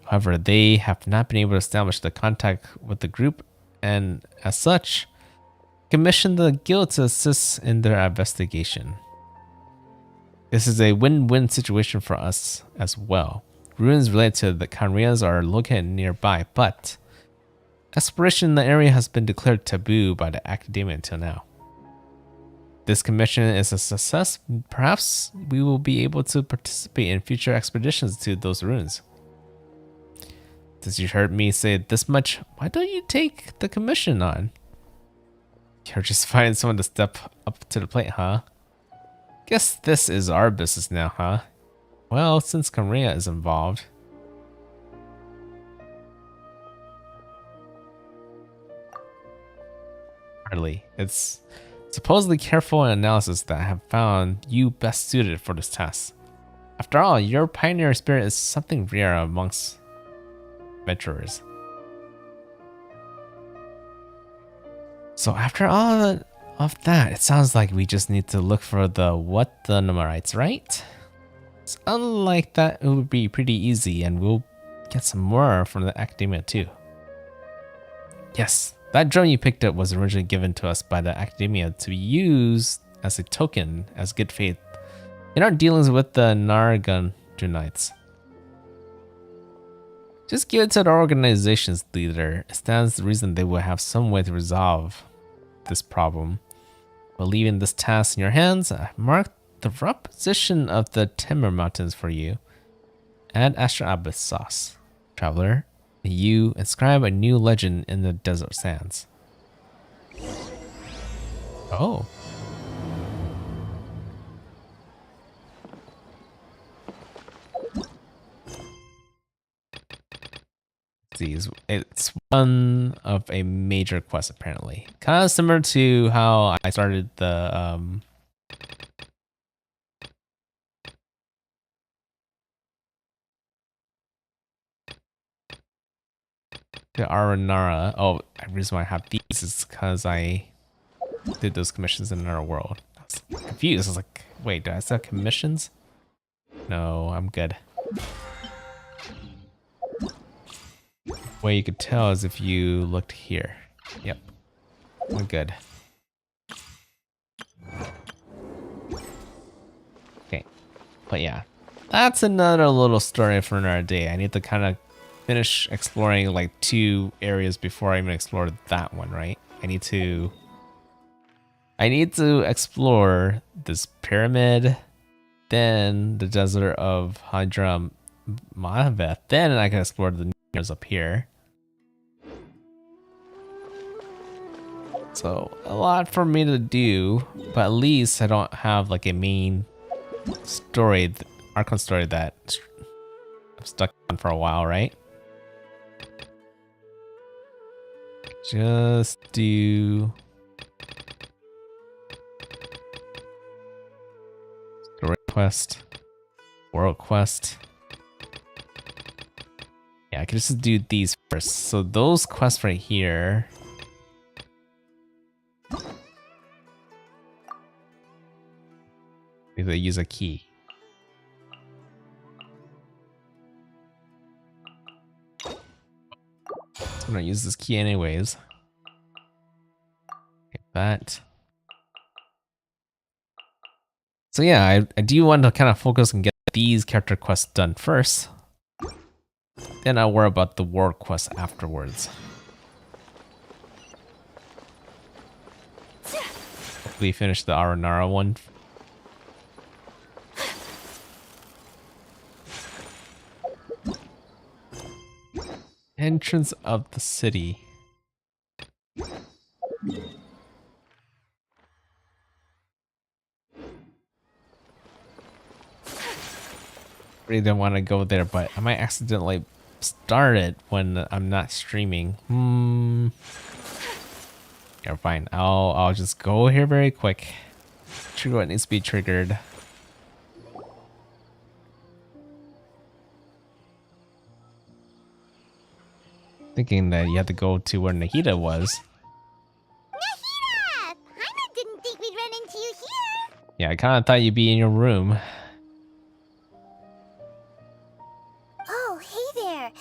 S1: However, they have not been able to establish the contact with the group, and as such, commissioned the guild to assist in their investigation. This is a win-win situation for us as well. Ruins related to the Kanrias are located nearby, but exploration in the area has been declared taboo by the academia until now. This commission is a success. Perhaps we will be able to participate in future expeditions to those ruins. Since you heard me say this much, why don't you take the commission on? You're just finding someone to step up to the plate, huh? Guess this is our business now, huh? Well, since Korea is involved. Hardly. It's supposedly careful analysis that have found you best suited for this task. After all, your pioneer spirit is something rare amongst adventurers. So after all of that, it sounds like we just need to look for the what the Numerites, right? It's unlike that, it would be pretty easy, and we'll get some more from the academia too. Yes, that drone you picked up was originally given to us by the academia to be used as a token as good faith in our dealings with the Nargonites. Just give it to the organization's leader. It stands to reason they will have some way to resolve this problem. But leaving this task in your hands, I've marked the rough position of the Timor Mountains for you. Add Astra Abyss sauce. Traveler, you inscribe a new legend in the desert sands. Oh. It's one of a major quest apparently. Kind of similar to how I started the to Aranara. Oh, the reason why I have these is because I did those commissions in another world. I was confused. I was like, wait, do I still have commissions? No, I'm good. Way you could tell is if you looked here. Yep, we're good. Okay, but yeah, that's another little story for another day. I need to kind of finish exploring like 2 areas before I even explore that one, right? I need to explore this pyramid, then the desert of Hadra Mahaveth, then I can explore the nears up here. So a lot for me to do, but at least I don't have like a main story, Archon story that I'm stuck on for a while, right? Just do story quest, world quest. Yeah, I can just do these first. So those quests right here. Maybe they use a key. I'm gonna use this key anyways. Okay, that. So yeah, I do want to kind of focus and get these character quests done first. Then I'll worry about the world quests afterwards. Hopefully finish the Aranara one. Entrance of the city. Really didn't want to go there, but I might accidentally start it when I'm not streaming. Yeah, fine. I'll just go here very quick. Trigger what needs to be triggered. Thinking that you had to go to where Nahida was.
S4: Nahida! Paimon didn't think we'd run into you here.
S1: Yeah, I kind of thought you'd be in your room.
S4: Oh, hey there.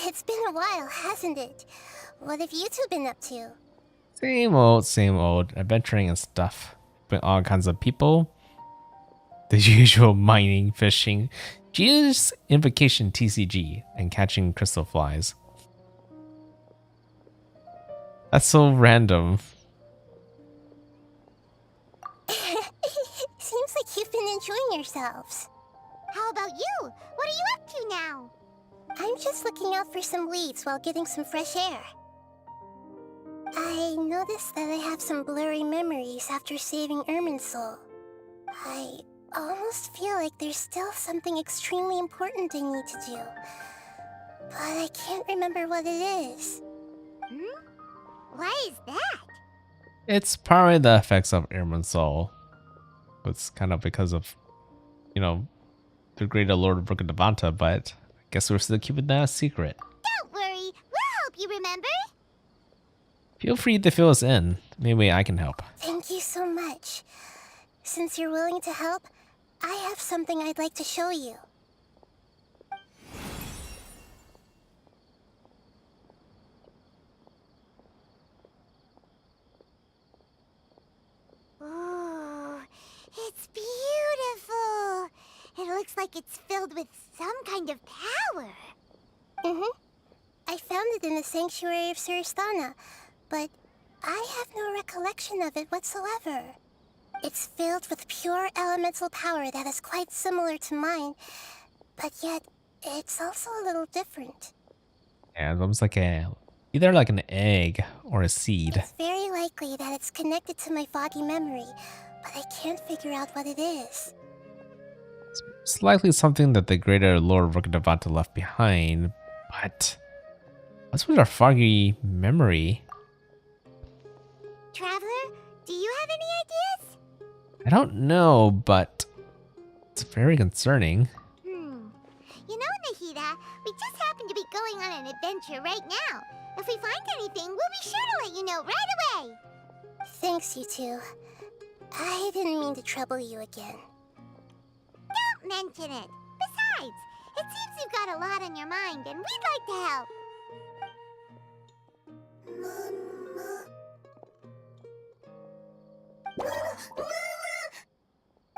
S4: It's been a while, hasn't it? What have you two been up to?
S1: Same old. Adventuring and stuff. With all kinds of people. The usual mining, fishing, Genius Invocation TCG, and catching crystal flies. That's so random.
S4: Seems like you've been enjoying yourselves. How about you? What are you up to now? I'm just looking out for some leads while getting some fresh air. I noticed that I have some blurry memories after saving Irminsul. I almost feel like there's still something extremely important I need to do. But I can't remember what it is. Why is that?
S1: It's probably the effects of Irminsul. It's kind of because of, you know, the greater Lord of Brook and Devanta, but I guess we're still keeping that a secret.
S4: Don't worry, we'll help you remember.
S1: Feel free to fill us in. Maybe I can help.
S4: Thank you so much. Since you're willing to help, I have something I'd like to show you. Ooh, it's beautiful. It looks like it's filled with some kind of power. I found it in the sanctuary of Suristana, but I have no recollection of it whatsoever. It's filled with pure elemental power that is quite similar to mine, but yet it's also a little different.
S1: Yeah, it's almost like either like an egg or a seed.
S4: It's very likely that it's connected to my foggy memory, but I can't figure out what it is.
S1: It's likely something that the greater Lord of Brook and Devanta left behind, but what's with our foggy memory?
S4: Traveler, do you have any ideas?
S1: I don't know, but it's very concerning.
S4: You know, Nahida, we just happen to be going on an adventure right now. If we find anything, we'll be sure to let you know right away. Thanks, you two. I didn't mean to trouble you again. Don't mention it. Besides, it seems you've got a lot on your mind, and we'd like to help.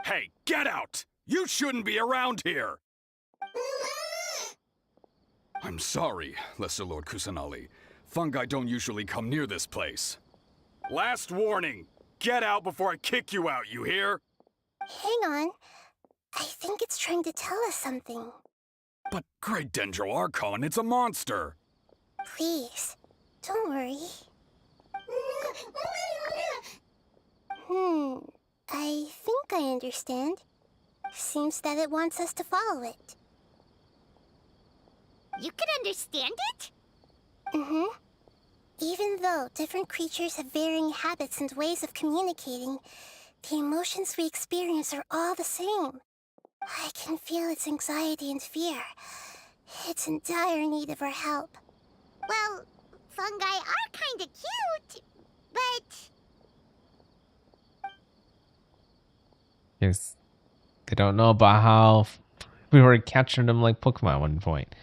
S5: Hey, get out! You shouldn't be around here! I'm sorry, Lesser Lord Kusanali. Fungi don't usually come near this place. Last warning! Get out before I kick you out, you hear?
S4: Hang on. I think it's trying to tell us something.
S5: But Great Dendro Archon, it's a monster!
S4: Please, don't worry. I think I understand. Seems that it wants us to follow it. You can understand it? Even though different creatures have varying habits and ways of communicating, the emotions we experience are all the same. I can feel its anxiety and fear. It's in dire need of our help. Well, fungi are kinda cute, but...
S1: Yes. They don't know about how we were capturing them like Pokemon at one point.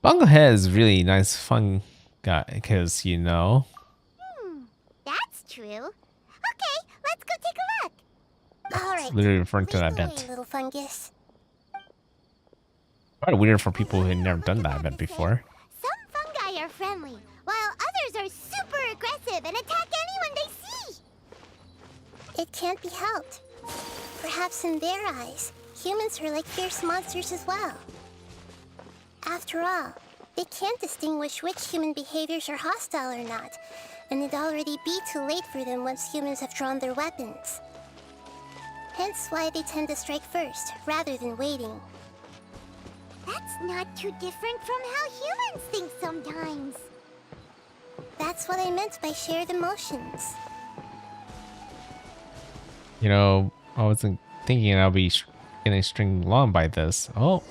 S1: Bunglehead is really nice fun guy because, you know.
S4: That's true. Okay, let's go take a look. All right.
S1: Literally referring to that
S4: lead the
S1: event.
S4: way, little fungus.
S1: Quite weird for people who had never done that event before.
S4: Some fungi are friendly, while others are super aggressive and attack anyone they see. It can't be helped. Perhaps in their eyes, humans are like fierce monsters as well. After all, they can't distinguish which human behaviors are hostile or not, and it'd already be too late for them once humans have drawn their weapons. Hence why they tend to strike first, rather than waiting. That's not too different from how humans think sometimes. That's what I meant by shared emotions.
S1: You know, I wasn't thinking I'll be getting stringed along by this. Oh.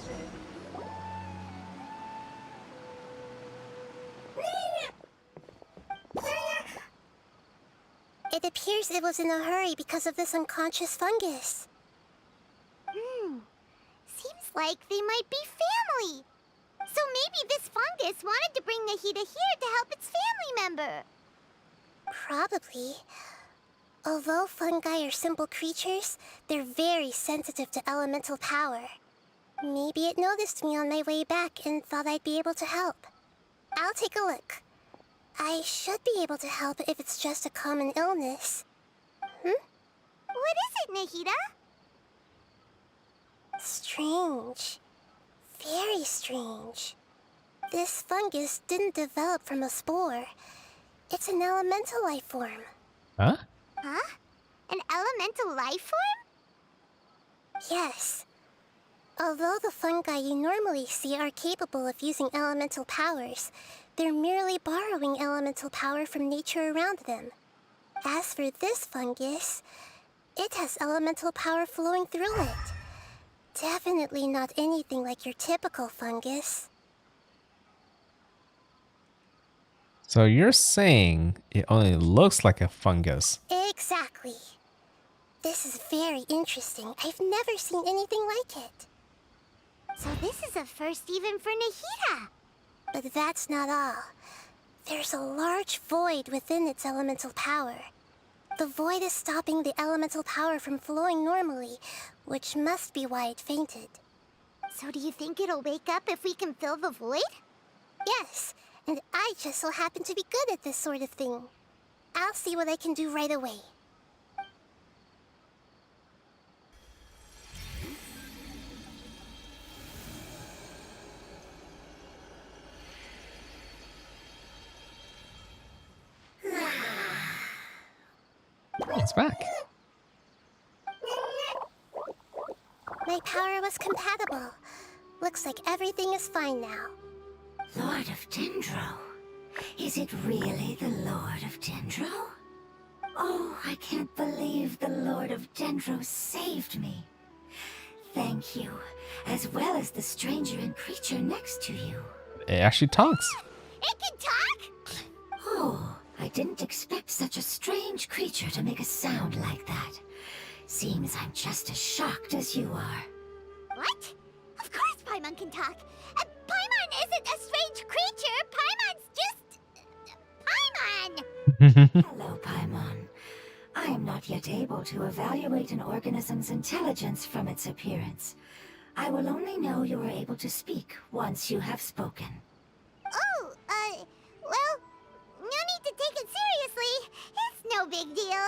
S4: It appears it was in a hurry because of this unconscious fungus. Seems like they might be family. So maybe this fungus wanted to bring Nahida here to help its family member. Probably. Although fungi are simple creatures, they're very sensitive to elemental power. Maybe it noticed me on my way back and thought I'd be able to help. I'll take a look. I should be able to help if it's just a common illness. What is it, Nahida? Strange. Very strange. This fungus didn't develop from a spore. It's an elemental life form.
S1: Huh?
S4: Huh? An elemental life form? Yes. Although the fungi you normally see are capable of using elemental powers, they're merely borrowing elemental power from nature around them. As for this fungus, it has elemental power flowing through it. Definitely not anything like your typical fungus.
S1: So you're saying it only looks like a fungus?
S4: Exactly. This is very interesting. I've never seen anything like it. So this is a first even for Nahida. But that's not all. There's a large void within its elemental power. The void is stopping the elemental power from flowing normally, which must be why it fainted. So do you think it'll wake up if we can fill the void? Yes, and I just so happen to be good at this sort of thing. I'll see what I can do right away.
S1: It's back.
S4: My power was compatible. Looks like everything is fine now.
S6: Lord of Dendro? Is it really the Lord of Dendro? Oh, I can't believe the Lord of Dendro saved me. Thank you, as well as the stranger and creature next to you.
S1: It actually talks.
S4: It can talk?
S6: Oh, I didn't expect such a strange creature to make a sound like that. Seems I'm just as shocked as you are.
S4: What? Of course Paimon can talk. Paimon isn't a strange creature. Paimon's just... Paimon!
S6: Hello, Paimon. I am not yet able to evaluate an organism's intelligence from its appearance. I will only know you are able to speak once you have spoken.
S4: Oh, well, no need to take it seriously. It's no big deal.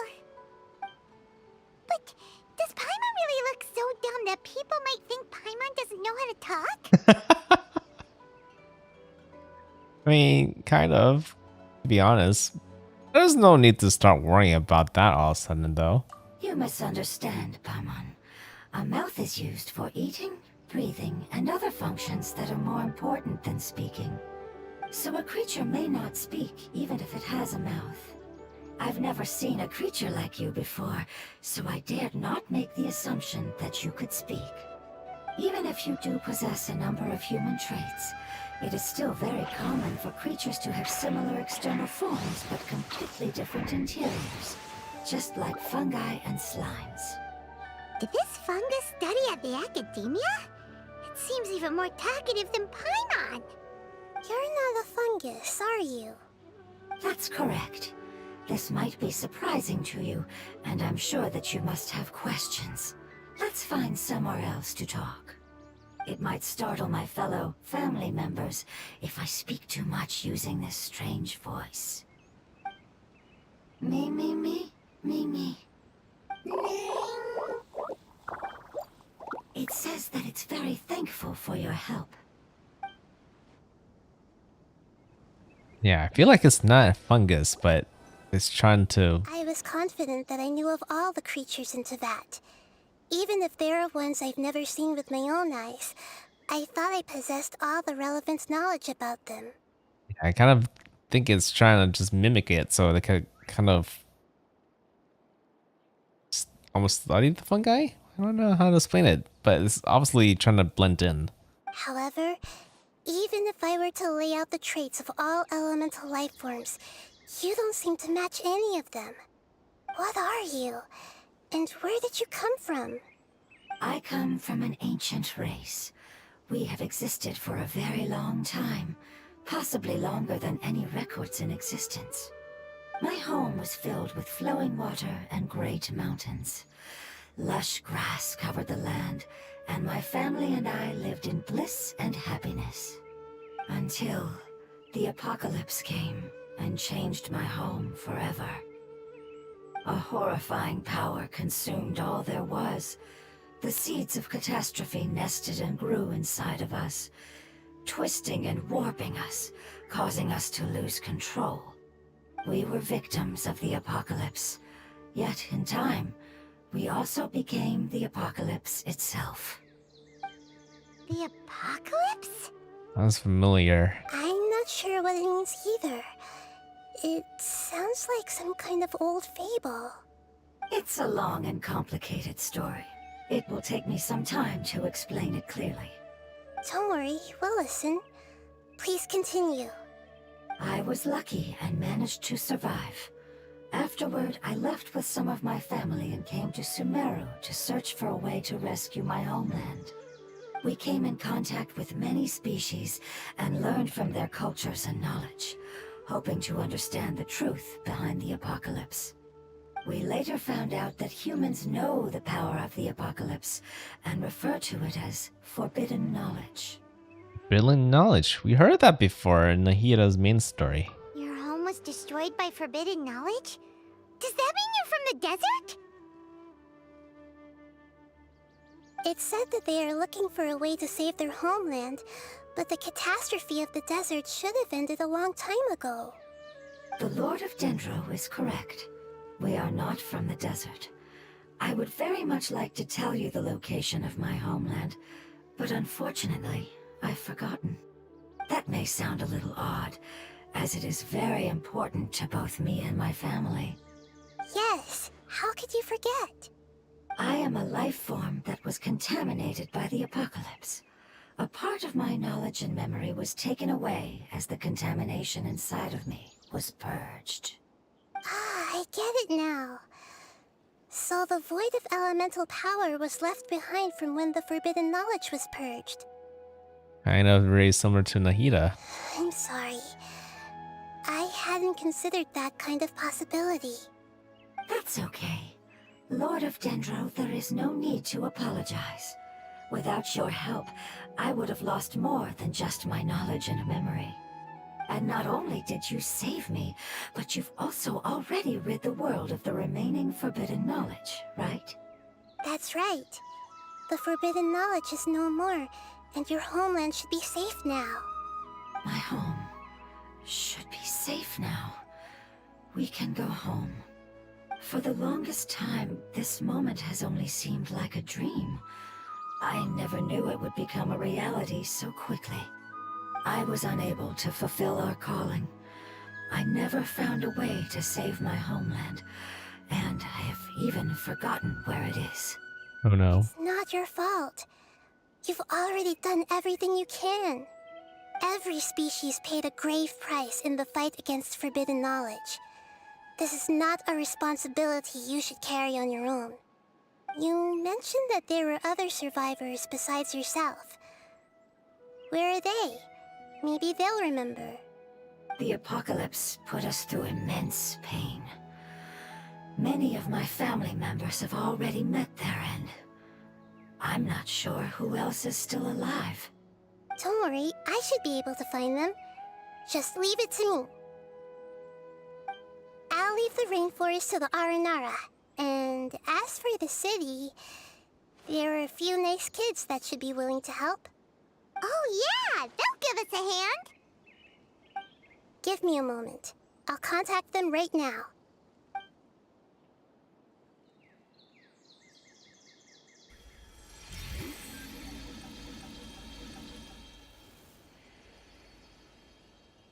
S4: But does Paimon really look so dumb that people might think Paimon doesn't know how to talk?
S1: I mean, kind of. To be honest, there's no need to start worrying about that all of a sudden, though.
S6: You misunderstand, Paimon. A mouth is used for eating, breathing, and other functions that are more important than speaking. So a creature may not speak, even if it has a mouth. I've never seen a creature like you before, so I dared not make the assumption that you could speak. Even if you do possess a number of human traits, it is still very common for creatures to have similar external forms but completely different interiors, just like fungi and slimes.
S4: Did this fungus study at the academia? It seems even more talkative than Paimon. You're not a fungus, are you?
S6: That's correct. This might be surprising to you, and I'm sure that you must have questions. Let's find somewhere else to talk. It might startle my fellow family members if I speak too much using this strange voice. Me, me, me, me, me. It says that it's very thankful for your help.
S1: Yeah, I feel like it's not a fungus, but it's trying to...
S4: I was confident that I knew of all the creatures in Teyvat. Even if there are ones I've never seen with my own eyes, I thought I possessed all the relevant knowledge about them.
S1: I kind of think it's trying to just mimic it, so they could kind of almost study the fungi? I don't know how to explain it, but it's obviously trying to blend in.
S4: However, even if I were to lay out the traits of all elemental life forms, you don't seem to match any of them. What are you? And where did you come from?
S6: I come from an ancient race. We have existed for a very long time, possibly longer than any records in existence. My home was filled with flowing water and great mountains. Lush grass covered the land, and my family and I lived in bliss and happiness. Until the apocalypse came and changed my home forever. A horrifying power consumed all there was. The seeds of catastrophe nested and grew inside of us, twisting and warping us, causing us to lose control. We were victims of the apocalypse, yet in time, we also became the apocalypse itself.
S4: The apocalypse?
S1: Sounds familiar.
S4: I'm not sure what it means either. It sounds like some kind of old fable.
S6: It's a long and complicated story. It will take me some time to explain it clearly.
S4: Don't worry, we'll listen. Please continue.
S6: I was lucky and managed to survive. Afterward, I left with some of my family and came to Sumeru to search for a way to rescue my homeland. We came in contact with many species and learned from their cultures and knowledge, hoping to understand the truth behind the apocalypse. We later found out that humans know the power of the apocalypse and refer to it as forbidden knowledge.
S1: Forbidden knowledge. We heard that before in Nahida's main story.
S4: Your home was destroyed by forbidden knowledge? Does that mean you're from the desert? It said that they are looking for a way to save their homeland, but the catastrophe of the desert should have ended a long time ago.
S6: The Lord of Dendro is correct. We are not from the desert. I would very much like to tell you the location of my homeland, but unfortunately, I've forgotten. That may sound a little odd, as it is very important to both me and my family.
S4: Yes, how could you forget?
S6: I am a life form that was contaminated by the apocalypse. A part of my knowledge and memory was taken away as the contamination inside of me was purged.
S4: Ah, I get it now. So the void of elemental power was left behind from when the forbidden knowledge was purged.
S1: Kind of very similar to Nahida.
S4: I'm sorry. I hadn't considered that kind of possibility.
S6: That's okay. Lord of Dendro, there is no need to apologize. Without your help, I would have lost more than just my knowledge and memory. And not only did you save me, but you've also already rid the world of the remaining forbidden knowledge, right?
S4: That's right. The forbidden knowledge is no more, and your homeland should be safe now.
S6: My home should be safe now. We can go home. For the longest time, this moment has only seemed like a dream. I never knew it would become a reality so quickly. I was unable to fulfill our calling. I never found a way to save my homeland, and I have even forgotten where it is.
S1: Oh no.
S4: It's not your fault. You've already done everything you can. Every species paid a grave price in the fight against forbidden knowledge. This is not a responsibility you should carry on your own. You mentioned that there were other survivors besides yourself. Where are they? Maybe they'll remember.
S6: The apocalypse put us through immense pain. Many of my family members have already met their end. I'm not sure who else is still alive.
S4: Don't worry, I should be able to find them. Just leave it to me. I'll leave the rainforest to the Aranara. And as for the city, there are a few nice kids that should be willing to help. Oh yeah, they'll give us a hand. Give me a moment. I'll contact them right now.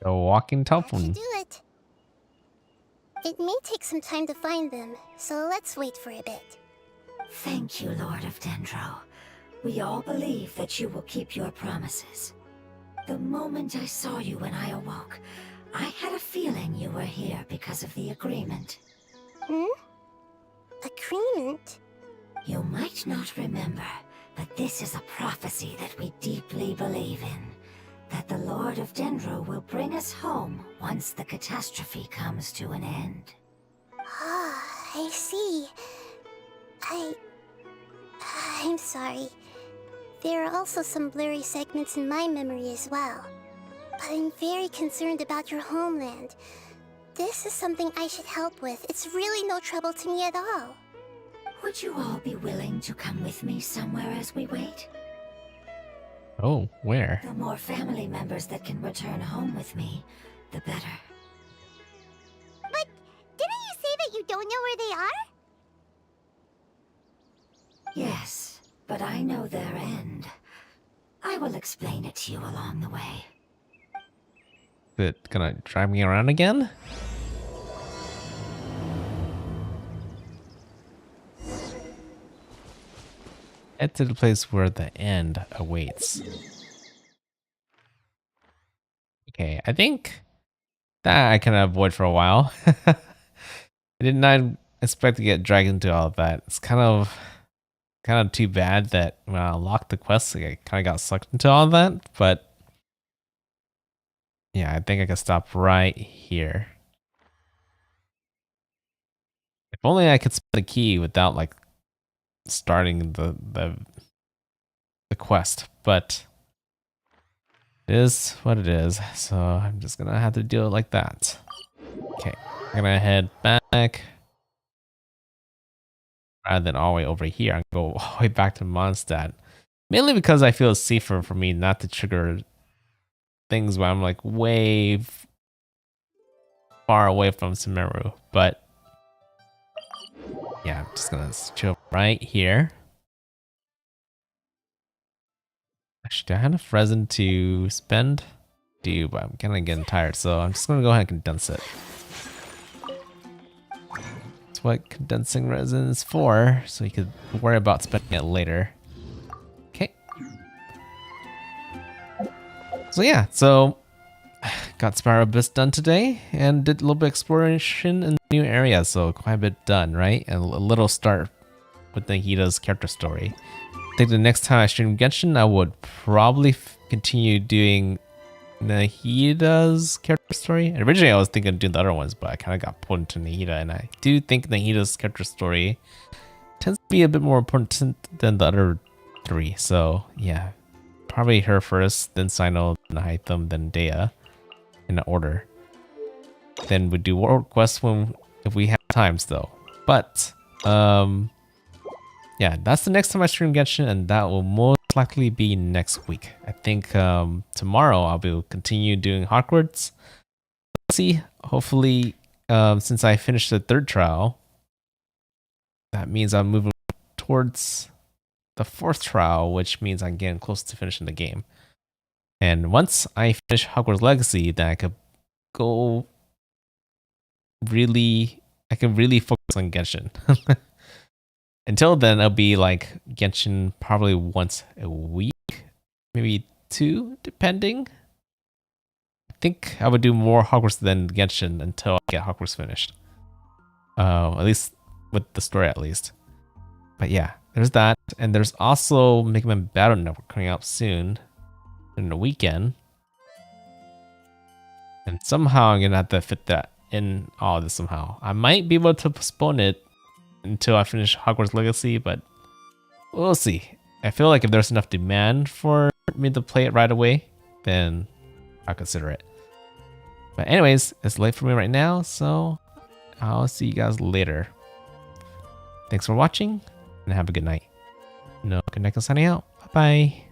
S1: A walking
S4: That
S1: telephone.
S4: should do it. It may take some time to find them, so let's wait for a bit.
S6: Thank you, Lord of Dendro. We all believe that you will keep your promises. The moment I saw you when I awoke, I had a feeling you were here because of the agreement.
S4: Agreement?
S6: You might not remember, but this is a prophecy that we deeply believe in. That the Lord of Dendro will bring us home once the catastrophe comes to an end.
S4: Ah, I see. I'm sorry. There are also some blurry segments in my memory as well. But I'm very concerned about your homeland. This is something I should help with. It's really no trouble to me at all.
S6: Would you all be willing to come with me somewhere as we wait?
S1: Oh, where?
S6: The more family members that can return home with me, the better.
S4: But didn't you say that you don't know where they are?
S6: Yes, but I know their end. I will explain it to you along the way.
S1: Is it gonna drive me around again? Head to the place where the end awaits. Okay, I think that I can avoid for a while. I did not expect to get dragged into all of that. It's kind of too bad that when I unlocked the quest, I kind of got sucked into all of that. But yeah, I think I can stop right here. If only I could spend the key without like starting the quest, but it is what it is. So I'm just gonna have to do it like that. Okay, I'm gonna head back rather than all the way over here and go all the way back to Mondstadt. Mainly because I feel it's safer for me not to trigger things where I'm like way far away from Sumeru. But yeah, I'm just gonna chill right here. Actually, do I have enough resin to spend? Do, but I'm kind of getting tired, so I'm just gonna go ahead and condense it. That's what condensing resin is for, so you could worry about spending it later. Okay. So yeah, so got Spiral Abyss done today and did a little bit of exploration in new areas, so quite a bit done, right? And a little start with Nahida's character story. I think the next time I stream Genshin, I would probably continue doing Nahida's character story. And originally I was thinking of doing the other ones, but I kind of got pulled into Nahida, and I do think Nahida's character story tends to be a bit more important than the other 3. So yeah, probably her first, then Sino, then Hytham, then Dea, in the order. Then we do world quests if we have time still. But yeah, that's the next time I stream Genshin, and that will most likely be next week. I think tomorrow I'll be continue doing Hogwarts. Let's see. Hopefully, since I finished the 3rd trial, that means I'm moving towards the 4th trial, which means I'm getting close to finishing the game. And once I finish Hogwarts Legacy, then I could really focus on Genshin. Until then, it'll be like Genshin probably once a week, maybe 2, depending. I think I would do more Hogwarts than Genshin until I get Hogwarts finished. At least with the story, at least. But yeah, there's that, and there's also Mega Man Battle Network coming out soon in the weekend, and somehow I'm gonna have to fit that in all of this somehow. I might be able to postpone it until I finish Hogwarts Legacy, but we'll see. I feel like if there's enough demand for me to play it right away, then I'll consider it. But anyways, it's late for me right now, so I'll see you guys later. Thanks for watching, and have a good night. NoukonNeko signing out. Bye-bye.